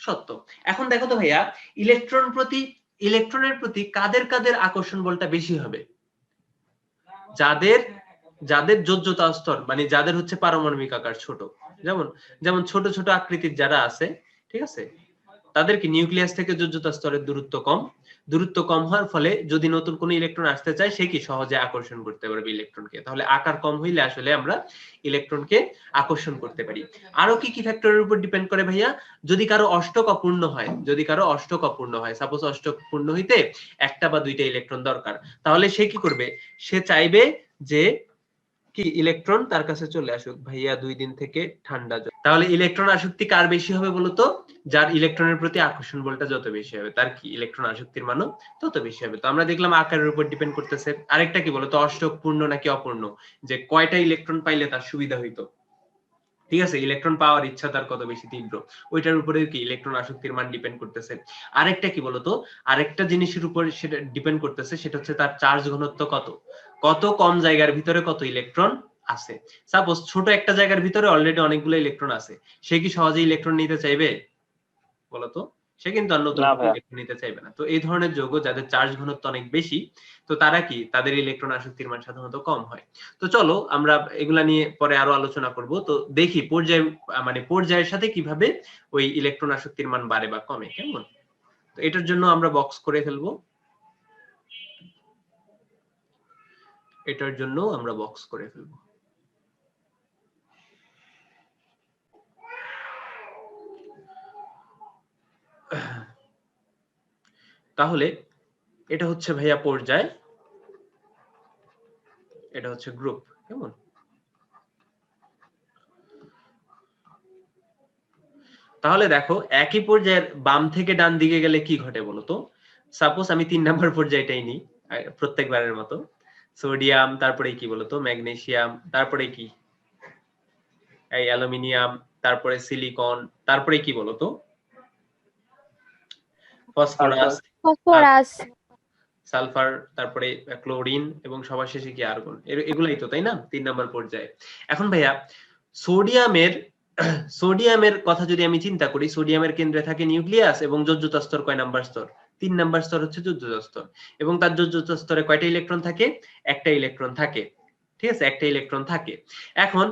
সত্য। এখন দেখো তো ভাইয়া, ইলেকট্রনের প্রতি কাদের আকর্ষণ বলটা বেশি হবে? যাদের যোজ্যতা স্তর, মানে যাদের হচ্ছে পারমাণবিক আকার ছোট, যেমন ছোট ছোট আকৃতির যারা আছে, ঠিক আছে, তাদের কি নিউক্লিয়াস থেকে যোজ্যতা স্তরের দূরত্ব কম। দূরত্ব কম হওয়ার ফলে যদি নতুন কোনো ইলেকট্রন আসতে চায় সে কি সহজে আকর্ষণ করতে পারবে ইলেকট্রনকে। তাহলে আকার কম হইলে আসলে আমরা ইলেকট্রনকে আকর্ষণ করতে পারি। আরো কি কি ফ্যাক্টরের উপর ডিপেন্ড করে ভাইয়া? যদি কারো অষ্টক অপূর্ণ হয়, যদি কারো অষ্টক অপূর্ণ হয়, সাপোজ অষ্টক পূর্ণ হইতে একটা বা দুইটা ইলেকট্রন দরকার, তাহলে সে কি করবে? সে চাইবে যে কি ইলেকট্রন তার কাছে চলে আসুক। ভাইয়া 2 দিন থেকে ঠান্ডা জ্বর। তাহলে ইলেকট্রন আসক্তি কার বেশি হবে বলতো? যার ইলেকট্রনের প্রতি আকর্ষণ বলটা যত বেশি হবে তার কি ইলেকট্রন আসক্তির মানও তত বেশি হবে। তো আমরা দেখলাম আকারের উপর ডিপেন্ড করতেছে। আরেকটা কি বলতো? অষ্টক পূর্ণ নাকি অপূর্ণ, যে কয়টা ইলেকট্রন পাইলে তার সুবিধা হইতো। ঠিক আছে, ইলেকট্রন পাওয়ার ইচ্ছা তার কত বেশি তীব্র, ওইটার উপরে কি ইলেকট্রন আসক্তির মান ডিপেন্ড করতেছে। আরেকটা কি বলতো? আরেকটা জিনিসের উপর সেটা ডিপেন্ড করতেছে, সেটা হচ্ছে তার চার্জ ঘনত্ব কত, কত কম জায়গার ভিতরে কত ইলেকট্রন আছে। সাপোজ ছোট একটা জায়গার ভিতরে অলরেডি অনেকগুলো ইলেকট্রন আছে, সে কি সহজে ইলেকট্রন নিতে চাইবে বলতো? সে কিন্তু আর নতুন না ভাইয়া। ইলেকট্রন নিতে চাইবে না। তো এই ধরনের যৌগ যাদের চার্জ ঘনত্ব অনেক বেশি, তো তারা কি তাদের ইলেকট্রন আসক্তির মান সাধারণত কম হয়। তো চলো আমরা এগুলা নিয়ে পরে আরো আলোচনা করব। তো দেখি পর্যায় মানে পর্যায়ের সাথে কিভাবে ওই ইলেকট্রন আসক্তির মান বাড়ে বা কমে, কেমন? তো এটার জন্য আমরা বক্স করে ফেলবো, এটার জন্য আমরা বক্স করে ফেলবো। তাহলে এটা হচ্ছে ভাইয়া পর্যায়, এটা হচ্ছে গ্রুপ, কেমন? তাহলে দেখো একই পর্যায়ের বাম থেকে ডান দিকে গেলে কি ঘটে বলতো? সাপোজ আমি 3 নাম্বার পর্যায়টাই নিই প্রত্যেকবারের মতো। সোডিয়াম, তারপরে কি বলতো? ম্যাগনেসিয়াম, তারপরে কি এই অ্যালুমিনিয়াম, তারপরে সিলিকন, তারপরে কি বলতো? ফসফরাস, ফসফরাস, সালফার, তারপরে ক্লোরিন এবং সবার শেষে কি আর্গন। এগুলাই তো, তাই না? 3 নাম্বার পর্যায়ে। এখন ভাইয়া সোডিয়ামের কথা যদি আমি চিন্তা করি, সোডিয়ামের কেন্দ্রে থাকে নিউক্লিয়াস এবং যোজ্যতা স্তর কয় নাম্বার স্তর? 3 নাম্বার স্তর হচ্ছে যোজ্যতা স্তর, এবং তার যোজ্যতা স্তরে কয়টা ইলেকট্রন থাকে? একটা ইলেকট্রন থাকে। ঠিক আছে, একটা ইলেকট্রন থাকে। এখন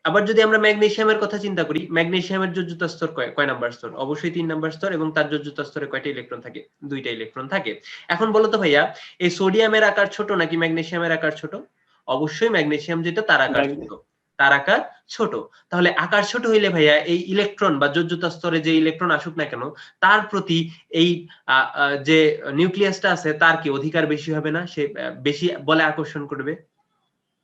আবার যদি আমরা ম্যাগনেসিয়ামের কথা চিন্তা করি, ম্যাগনেসিয়ামের যোজ্যতা স্তর কয় নাম্বার স্তর? অবশ্যই 3 নাম্বার স্তর, এবং তার যোজ্যতা স্তরে কয়টা ইলেকট্রন থাকে? 2টা ইলেকট্রন থাকে। এখন বলো তো ভাইয়া, এই সোডিয়ামের আকার ছোট নাকি ম্যাগনেসিয়ামের আকার ছোট? অবশ্যই ম্যাগনেসিয়াম যেটা তার আকার ছোট, তার আকার ছোট। তাহলে আকার ছোট হইলে ভাইয়া এই ইলেকট্রন বা যোজ্যতা স্তরে যে ইলেকট্রন আসুক না কেন, তার প্রতি এই যে নিউক্লিয়াসটা আছে তার কি অধিকার বেশি হবে না? সে বেশি বলে আকর্ষণ করবে,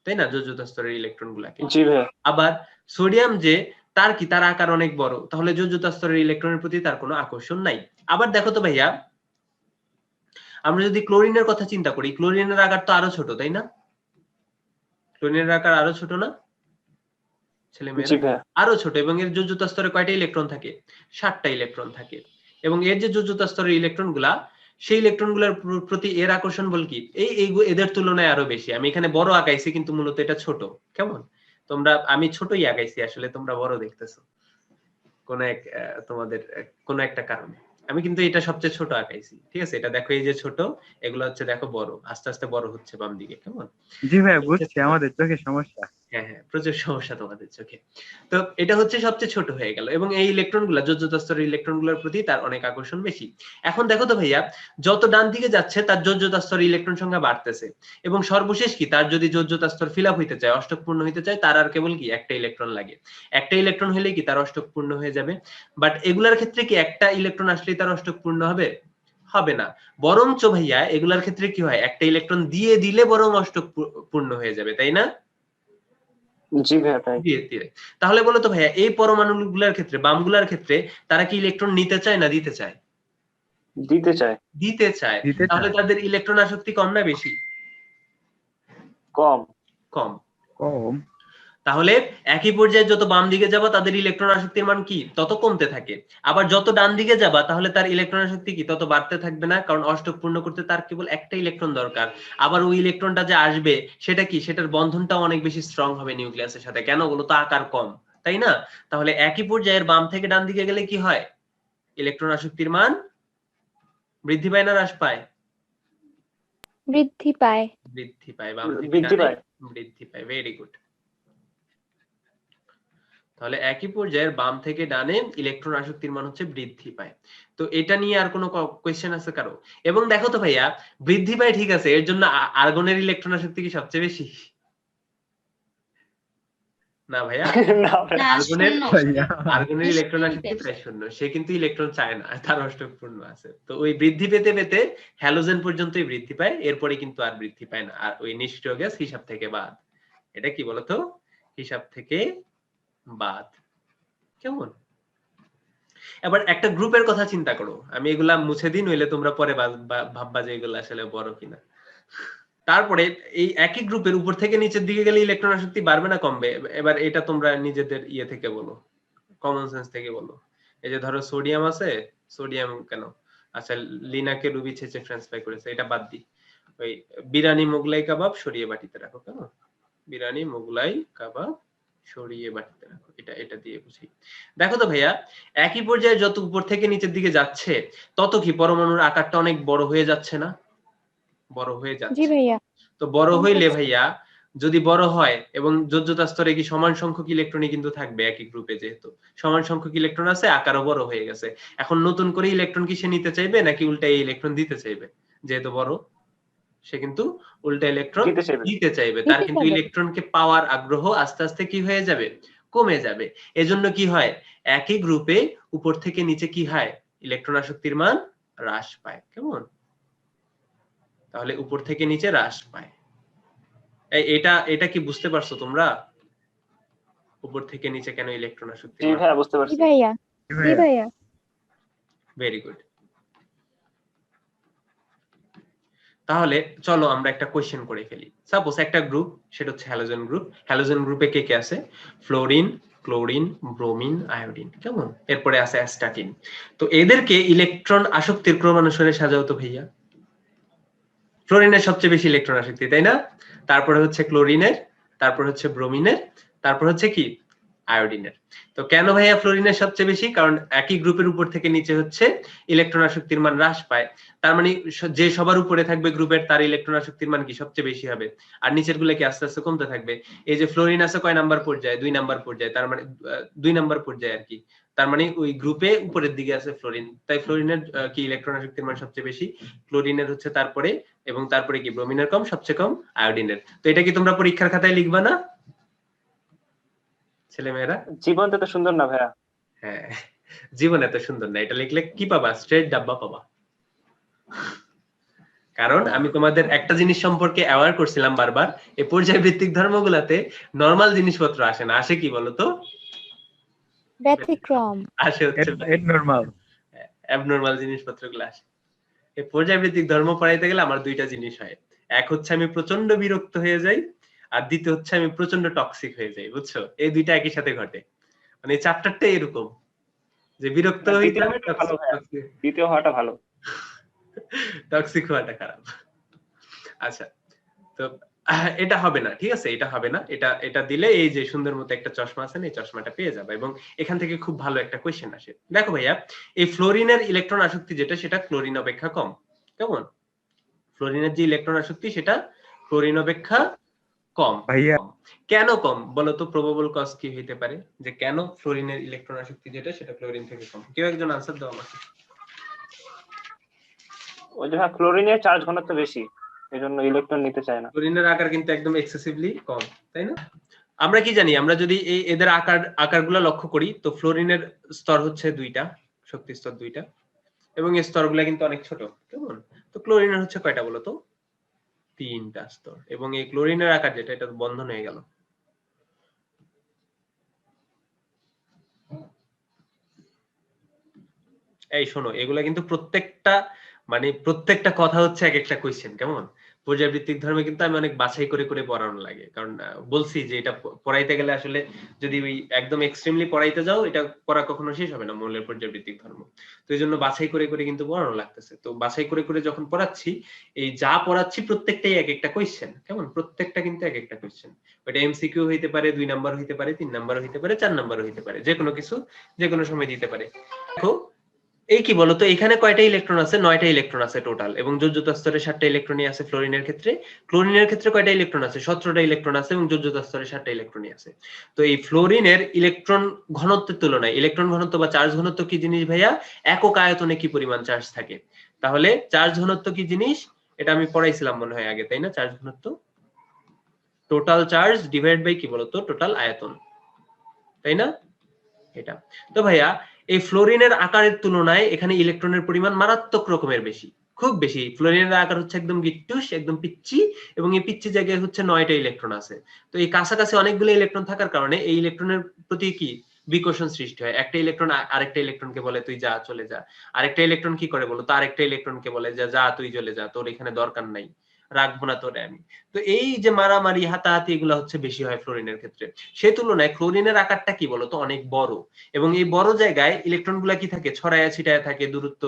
তাই না, যোজ্যতা স্তরের ইলেকট্রন গুলাকে। জি ভাইয়া। আবার সোডিয়াম যে তার কি তার আকার অনেক বড়, তাহলে যোজ্যতা স্তরের ইলেকট্রনের প্রতি তার কোনো আকর্ষণ নাই। আবার দেখো তো ভাইয়া, আমরা যদি ক্লোরিনের কথা চিন্তা করি, ক্লোরিনের আকার তো আরো ছোট, তাই না? ক্লোরিনের আকার আরো ছোট না ছেলে জি মেয়েরা? ভাইয়া। আরো ছোট, এবং এর যোজ্যতা স্তরে কয়টা ইলেকট্রন থাকে? 7টা ইলেকট্রন থাকে। এবং এর যে যোজ্যতা স্তরের ইলেকট্রন গুলা, সেই ইলেকট্রন গুলার প্রতি এর আকর্ষণ বল কি এদের তুলনায় আরো বেশি। আমি এখানে বড় আঁকাইছি কিন্তু মূলত এটা ছোট, কেমন? আমি ছোটই আঁকাইছি, আসলে তোমরা বড় দেখতেছো কোন এক তোমাদের কোন একটা কারণে। আমি কিন্তু এটা সবচেয়ে ছোট আঁকাইছি, ঠিক আছে? এটা দেখো, এই যে ছোট, এগুলো হচ্ছে দেখো বড়, আস্তে আস্তে বড় হচ্ছে বাম দিকে, কেমন? জি ভাইয়া বুঝছি, আমাদের চোখে সমস্যা। হ্যাঁ হ্যাঁ, প্রচুর সমস্যা তোমাদের চোখে। তো এটা হচ্ছে সবচেয়ে ছোট হয়ে গেল, এবং এই ইলেকট্রন গুলা যোজ্যতা স্তরের ইলেকট্রন গুলোর প্রতি তার অনেক আকর্ষণ বেশি। এখন দেখো তো ভাইয়া, যত ডান দিকে যাচ্ছে তার যোজ্যতা স্তরের ইলেকট্রন সংখ্যা বাড়তেছে, এবং সর্বশেষ কি তার যদি যোজ্যতা স্তর ফিল আপ হইতে চায়, অষ্টক পূর্ণ হইতে চায়, তার আর কেবল কি একটা ইলেকট্রন লাগে। একটা ইলেকট্রন হলেই কি তার অষ্টক পূর্ণ হয়ে যাবে। বাট এগুলার ক্ষেত্রে কি একটা ইলেকট্রন আসলেই তার অষ্টক পূর্ণ হবে? হবে না। বরঞ্চ ভাইয়া এগুলার ক্ষেত্রে কি হয়, একটা ইলেকট্রন দিয়ে দিলে বরং অষ্টক পূর্ণ হয়ে যাবে, তাই না? জি ভাইয়া তাই। দিয়ে দিয়ে তাহলে বলো তো ভাইয়া, এই পরমাণুগুলোর ক্ষেত্রে, বামগুলার ক্ষেত্রে তারা কি ইলেকট্রন নিতে চায় না দিতে চায়? দিতে চায়। দিতে চায়। দিতে তাহলে চায়। তাদের ইলেকট্রন আসক্তি কম না বেশি? কম। কম। কম। তাহলে একই পর্যায়ে যত বাম দিকে যাবা তাদের ইলেকট্রন আসক্তির মান কি তত কমতে থাকে। আবার যত ডান দিকে যাবা তাহলে তার ইলেকট্রন আসক্তি কি তত বাড়তে থাকবে না, কারণ অষ্টক পূর্ণ করতে তার কেবল একটা ইলেকট্রন দরকার। আবার ওই ইলেকট্রনটা যে আসবে সেটা কি, সেটার বন্ধনটাও অনেক বেশি স্ট্রং হবে নিউক্লিয়াসের সাথে। কেন বলো তো? আকার কম, তাই না? তাহলে একই পর্যায়ের বাম থেকে ডান দিকে গেলে কি হয়? ইলেকট্রন আসক্তির মান বৃদ্ধি পায় না হ্রাস পায়? বৃদ্ধি পায়। বৃদ্ধি পায়। বাম থেকে বৃদ্ধি ডানে পায়। বৃদ্ধি পায়। Very good. তাহলে একই পর্যায়ের বাম থেকে ডানে ইলেকট্রন আসক্তির মান হচ্ছে বৃদ্ধি পায়। তো এটা নিয়ে আর কোনো কোয়েশ্চেন আছে কারো? এবং দেখো তো ভাইয়া, বৃদ্ধি পায় ঠিক আছে, এর জন্য আর্গনের ইলেকট্রন আসক্তি কি সবচেয়ে বেশি? না ভাইয়া, না ভাইয়া। আর্গনের ভাইয়া আর্গনের ইলেকট্রন আসক্তি প্রায় শূন্য, সে কিন্তু ইলেকট্রন চায় না, তার অষ্টক পূর্ণ আছে। তো ওই বৃদ্ধি পেতে পেতে হ্যালোজেন পর্যন্তই বৃদ্ধি পায়, এরপরে কিন্তু আর বৃদ্ধি পায় না। আর ওই নিষ্ক্রিয় গ্যাস হিসাব থেকে বাদ। এটা কি বলতো? হিসাব থেকে বাদ। কেমন? এবার একটা গ্রুপের কথা চিন্তা করো, আমি এগুলা মুছে দিই, নইলে তোমরা পরে ভাববা যে এগুলো আসলে বড় কিনা। তারপরে এই একই গ্রুপের উপর থেকে নিচের দিকে গেলে ইলেকট্রন আসক্তি বাড়বে না কমবে? এবার এটা তোমরা নিজেদের ইয়ে থেকে বলো, কমন সেন্স থেকে বলো। এই যে ধরো সোডিয়াম আছে, সোডিয়াম কেন? আচ্ছা, লিনাকে রুবি ছেঁচে ফ্রেঞ্চ ফ্রাই করেছে, এটা বাদ দি। ওই বিরিয়ানি মোগলাই কাবাব সরিয়ে বাটিতে রাখো, কেন? বিরিয়ানি মোগলাই কাবাব সরিয়ে বাটিতে রাখো, এটা দিয়ে বুঝি। দেখো তো ভাইয়া, একই পর্যায়ে যত উপর থেকে নিচের দিকে যাচ্ছে তত কি পরমাণুর আকারটা অনেক বড় হয়ে যাচ্ছে না? বড় হয়ে জি যাচ্ছে। ভাইয়া। তো বড় হইলে ভাইয়া, যদি বড় হয় এবং যোজ্যতা স্তরে কি সমান সংখ্যক ইলেকট্রনই কিন্তু থাকবে একই গ্রুপে, যেহেতু সমান সংখ্যক ইলেকট্রন আছে, আকারও বড় হয়ে গেছে। এখন নতুন করে ইলেকট্রন কি সে নিতে চাইবে নাকি উল্টা এই ইলেকট্রন দিতে চাইবে? যেহেতু বড়, সে কিন্তু উল্টা ইলেকট্রন দিতে চাইবে। দিতে চাইবে। তার দিতে কিন্তু চাইবে। ইলেকট্রনকে পাওয়ার আগ্রহ আস্তে আস্তে কি হয়ে যাবে? কমে যাবে। এজন্য কি হয়, একই গ্রুপে উপর থেকে নিচে কি হয়, ইলেকট্রন আসক্তির মান হ্রাস পায়। কেমন? তাহলে উপর থেকে নিচে হ্রাস পায়। এটা কি বুঝতে পারছো তোমরা? উপর থেকে নিচে কেন ইলেকট্রন আসক্তি? জি ভাইয়া, বুঝতে জি পারছি। ভাইয়া। জি ভাইয়া ভাইয়া। Very good. তাহলে চলো আমরা একটা কোশ্চেন করে ফেলি। সাপোজ একটা গ্রুপ, সেটা হচ্ছে হ্যালোজেন গ্রুপ। হ্যালোজেন গ্রুপে কে কে আছে? Fluorine, chlorine, bromine, iodine. কেমন? এরপরে আছে অ্যাস্টাটিন। তো এদেরকে ইলেকট্রন আসক্তির ক্রমানুসারে সাজাও তো ভাইয়া। ফ্লোরিনের সবচেয়ে বেশি ইলেকট্রন আসক্তি, তাই না? তারপরে হচ্ছে ক্লোরিনের, তারপর হচ্ছে ব্রোমিনের, তারপর হচ্ছে কি আয়োডিনের। তো কেন ভাইয়া ফ্লোরিনের সবচেয়ে বেশি? কারণ একই গ্রুপের উপর থেকে নিচে হচ্ছে ইলেকট্রন আসক্তির মান হ্রাস পায়। তার মানে যে সবার উপরে থাকবে গ্রুপের, তার ইলেকট্রন আসক্তির মান কি সবচেয়ে বেশি হবে, আর নিচের গুলো কি আস্তে আস্তে কমতে থাকবে। এই যে ফ্লোরিন আছে কয় নাম্বার পর্যায়ে? 2 নাম্বার পর্যায়ে, তার মানে 2 নাম্বার পর্যায়ে আর কি। তার মানে ওই গ্রুপে উপরের দিকে আছে ফ্লোরিন, তাই ফ্লোরিনের কি ইলেকট্রন আসক্তির মান সবচেয়ে বেশি। ক্লোরিনের হচ্ছে তারপরে, এবং তারপরে কি ব্রোমিনের কম, সবচেয়ে কম আয়োডিনের। তো এটা কি তোমরা পরীক্ষার খাতায় লিখবা না ছেলেমেয়েরা? জীবন তো সুন্দর না ভাইয়া। হ্যাঁ, জীবন এত সুন্দর না, এটা লিখলে কি পাবা? স্ট্রেট ডাব্বা পাবা। কারণ আমি তোমাদের একটা জিনিস সম্পর্কে অ্যাওয়ার করছিলাম বারবার, এই পর্যায়ভিত্তিক ধর্মগুলাতে নরমাল জিনিসপত্র আসে না, আসে কি বলতো? ব্যতিক্রম। আসে হচ্ছে নরমাল। অ্যাবনরমাল জিনিসপত্রগুলো আসে। এই পর্যায়ভিত্তিক ধর্ম পড়াইতে গেলে আমার দুইটা জিনিস হয়, এক হচ্ছে আমি প্রচন্ড বিরক্ত হয়ে যাই, আর দ্বিতীয় হচ্ছে আমি প্রচন্ড টক্সিক হয়ে যাই। বুঝছো? এই দুইটা একই সাথে ঘটে, মানে এই চ্যাপ্টারটাই এরকম যে বিরক্ত হইতে হবে, ভালো ভাইয়া, দ্বিতীয় হওয়াটা ভালো। টক্সিক হওয়াটা খারাপ। আচ্ছা, তো এটা হবে না, ঠিক আছে, এটা হবে না। এটা দিলে এই যে সুন্দর মতো একটা চশমা আছে না, এই চশমাটা পেয়ে যাবে, এবং এখান থেকে খুব ভালো একটা কোশ্চেন আসে। দেখো ভাইয়া, এই ফ্লোরিনের ইলেকট্রন আসক্তি যেটা, সেটা ক্লোরিন অপেক্ষা কম। কেমন? ফ্লোরিনের যে ইলেকট্রন আসক্তি সেটা ক্লোরিন অপেক্ষা কম। ভাইয়া কেন কম বলো তো? প্রবাবল কজ কি হইতে পারে যে কেন ফ্লোরিনের ইলেকট্রন আসক্তি যেটা, সেটা ক্লোরিন থেকে কম? কেউ একজন আনসার দাও আমাকে। ওই যে ভাইয়া, ক্লোরিনের চার্জ ঘনত্ব বেশি, এজন্য ইলেকট্রন নিতে চায় না। ক্লোরিনের আকার কিন্তু একদম এক্সেসিভলি কম, তাই না? আমরা কি জানি, আমরা যদি এদের আকারগুলো লক্ষ্য করি, তো ফ্লোরিনের স্তর হচ্ছে 2টা, শক্তি স্তর 2টা, এবং এই স্তরগুলো কিন্তু অনেক ছোট। কেমন? তো ক্লোরিনের হচ্ছে কয়টা বলো তো? 3টা স্তর। এবং এই ক্লোরিনের আকার যেটা, এটা বন্ধন হয়ে গেল। এই শোনো, এগুলা কিন্তু প্রত্যেকটা কথা হচ্ছে এক একটা কোয়েশ্চেন। কেমন? পর্যায়ভিত্তিক ধর্মে কিন্তু আমি অনেক বাছাই করে করে পড়ানো লাগে, কারণ বলছি যে এটা পড়াইতে গেলে আসলে যদি ওই একদম এক্সট্রিমলি পড়াইতে যাও, এটা পড়া কখনো শেষ হবে না, মৌলের পর্যায়ভিত্তিক ধর্ম। তো এই জন্য বাছাই করে করে কিন্তু পড়ানো লাগতেছে। তো বাছাই করে করে যখন পড়াচ্ছি, এই যা পড়াচ্ছি প্রত্যেকটাই এক একটা কোয়েশ্চেন। কেমন? প্রত্যেকটা কিন্তু এক একটা কোয়েশ্চেন। ওইটা এমসিকিউ হইতে পারে, 2 নাম্বার হইতে পারে, 3 নাম্বার হইতে পারে, 4 নাম্বার হইতে পারে, যে কোনো কিছু যে কোনো সময় দিতে পারে। দেখো, এই কি বলতো, এখানে কয়টা ইলেকট্রন আছে? 9টা ইলেকট্রন আছে টোটাল, এবং যোজ্যতা স্তরে 7টা ইলেকট্রনই আছে ফ্লোরিনের ক্ষেত্রে। ক্লোরিনের ক্ষেত্রে কয়টা ইলেকট্রন আছে? 17টা ইলেকট্রন আছে, এবং যোজ্যতা স্তরে 7টা ইলেকট্রনই আছে। তো এই ফ্লোরিনের ইলেকট্রন ঘনত্বের তুলনায় ইলেকট্রন ঘনত্ব বা চার্জ ঘনত্ব কি জিনিস ভাইয়া? একক আয়তনে কি পরিমাণ চার্জ থাকে। তাহলে চার্জ ঘনত্ব কি জিনিস? এটা আমি পড়াইছিলাম মনে হয় আগে, তাই না? চার্জ ঘনত্ব টোটাল চার্জ ডিভাইড বাই কি বলতো টোটাল আয়তন, তাই না? এটা তো ভাইয়া এই ফ্লোরিনের আকারের তুলনায় এখানে ইলেকট্রনের পরিমাণ মারাত্মক রকমের বেশি, খুব বেশি। ফ্লোরিনের আকার হচ্ছে একদম গিট্টুস, একদম পিচ্চি, এবং এই পিচ্চি জায়গায় হচ্ছে 9টা ইলেকট্রন আছে। তো এই কাছাকাছি অনেকগুলো ইলেকট্রন থাকার কারণে এই ইলেকট্রনের প্রতি কি বিকর্ষণ সৃষ্টি হয়। একটা ইলেকট্রন আরেকটা ইলেকট্রনকে বলে তুই যা, চলে যা। আরেকটা ইলেকট্রন কি করে বলো তো? আরেকটা ইলেকট্রনকে বলে যা যা তুই চলে যা, তোর এখানে দরকার নাই, রাখবো না তোরে আমি। তো এই যে মারামারি হাতাহাতি এগুলো হচ্ছে বেশি হয় ফ্লোরিনের ক্ষেত্রে। সে তুলনায় ক্লোরিনের আকারটা কি বলতো অনেক বড়, এবং এই বড় জায়গায় ইলেকট্রন গুলা কি থাকে? ছড়ায়া ছিটায়া থাকে। দূরত্ব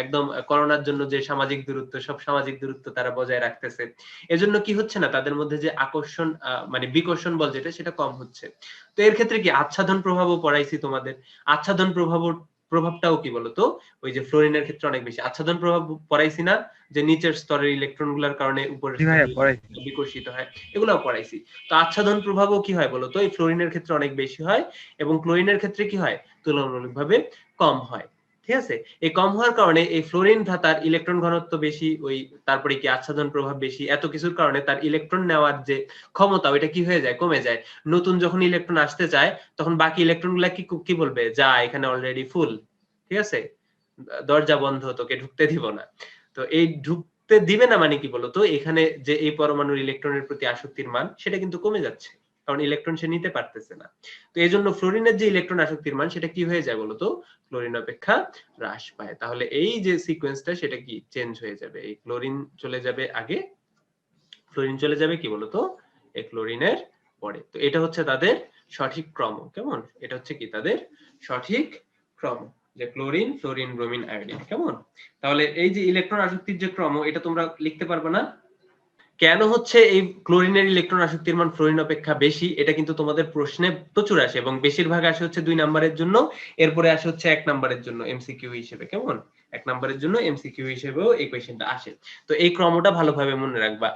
একদম করোনার জন্য যে সামাজিক দূরত্ব, সব সামাজিক দূরত্ব তারা বজায় রাখতেছে। এজন্য কি হচ্ছে না, তাদের মধ্যে যে আকর্ষণ মানে বিকর্ষণ বল যেটা, সেটা কম হচ্ছে। তো এর ক্ষেত্রে কি আচ্ছাদন প্রভাবও পড়াইছি তোমাদের। আচ্ছাদন প্রভাবটাও কি বলতো ওই যে ফ্লোরিনের ক্ষেত্রে অনেক বেশি। আচ্ছাদন প্রভাব পড়াইছি না, যে নিচের স্তরের ইলেকট্রন গুলার কারণে উপরের জি ভাইয়া, স্তরের পড়াইছি। বিকর্ষিত হয়, এগুলাও পড়াইছি। তো আচ্ছাদন প্রভাবও কি হয় বলতো এই ফ্লোরিনের ক্ষেত্রে অনেক বেশি হয়, এবং ক্লোরিনের ক্ষেত্রে কি হয়? তুলনামূলকভাবে কম হয়। ঠিক আছে? এই কম হওয়ার কারণে এই ফ্লোরিন ধাতার ইলেকট্রন ঘনত্ব বেশি, ওই তারপরে কি আচ্ছাদন প্রভাব বেশি, এত কিছুর কারণে তার ইলেকট্রন নেওয়ার যে ক্ষমতা ওইটা কি হয়ে যায়? কমে যায়। নতুন যখন ইলেকট্রন আসতে চায় তখন বাকি ইলেকট্রন গুলা কি বলবে? যা, এখানে অলরেডি ফুল, ঠিক আছে, দরজা বন্ধ, তোকে ঢুকতে দিব না। তো এই ঢুকতে দিবে না মানে কি বলতো, এখানে যে এই পরমাণুর ইলেকট্রনের প্রতি আসক্তির মান সেটা কিন্তু কমে যাচ্ছে, কারণ ইলেকট্রন সে নিতে পারতেছে না। তো এই জন্য ফ্লোরিনের যে ইলেকট্রন আসক্তির মান সেটা কি হয়ে যায় বলতো? ক্লোরিন অপেক্ষা হ্রাস পায়। তাহলে এই যে সিকোয়েন্সটা সেটা কি চেঞ্জ হয়ে যাবে। এই ক্লোরিন চলে যাবে আগে, ফ্লোরিন চলে যাবে কি বলতো এই ক্লোরিনের পরে। তো এটা হচ্ছে তাদের সঠিক ক্রম। কেমন? এটা হচ্ছে কি তাদের সঠিক ক্রম, যে ক্লোরিন, ফ্লোরিন, ব্রোমিন, আয়োডিন। কেমন? তাহলে এই যে ইলেকট্রন আসক্তির যে ক্রম এটা তোমরা লিখতে পারবে না? কেন হচ্ছে এই ক্লোরিনের ইলেকট্রন আসক্তির মান ফ্লোরিন অপেক্ষা বেশি, এটা কিন্তু তোমাদের প্রশ্নে প্রচুর আসে, এবং বেশিরভাগ আসে হচ্ছে 2 নাম্বারের জন্য, এরপরে আসে হচ্ছে 1 নাম্বারের জন্য এমসিকিউ হিসেবে। কেমন? 1 নাম্বারের জন্য এমসিকিউ হিসেবেও এই কোশ্চেনটা আসে। তো এই ক্রমটা ভালোভাবে মনে রাখবা।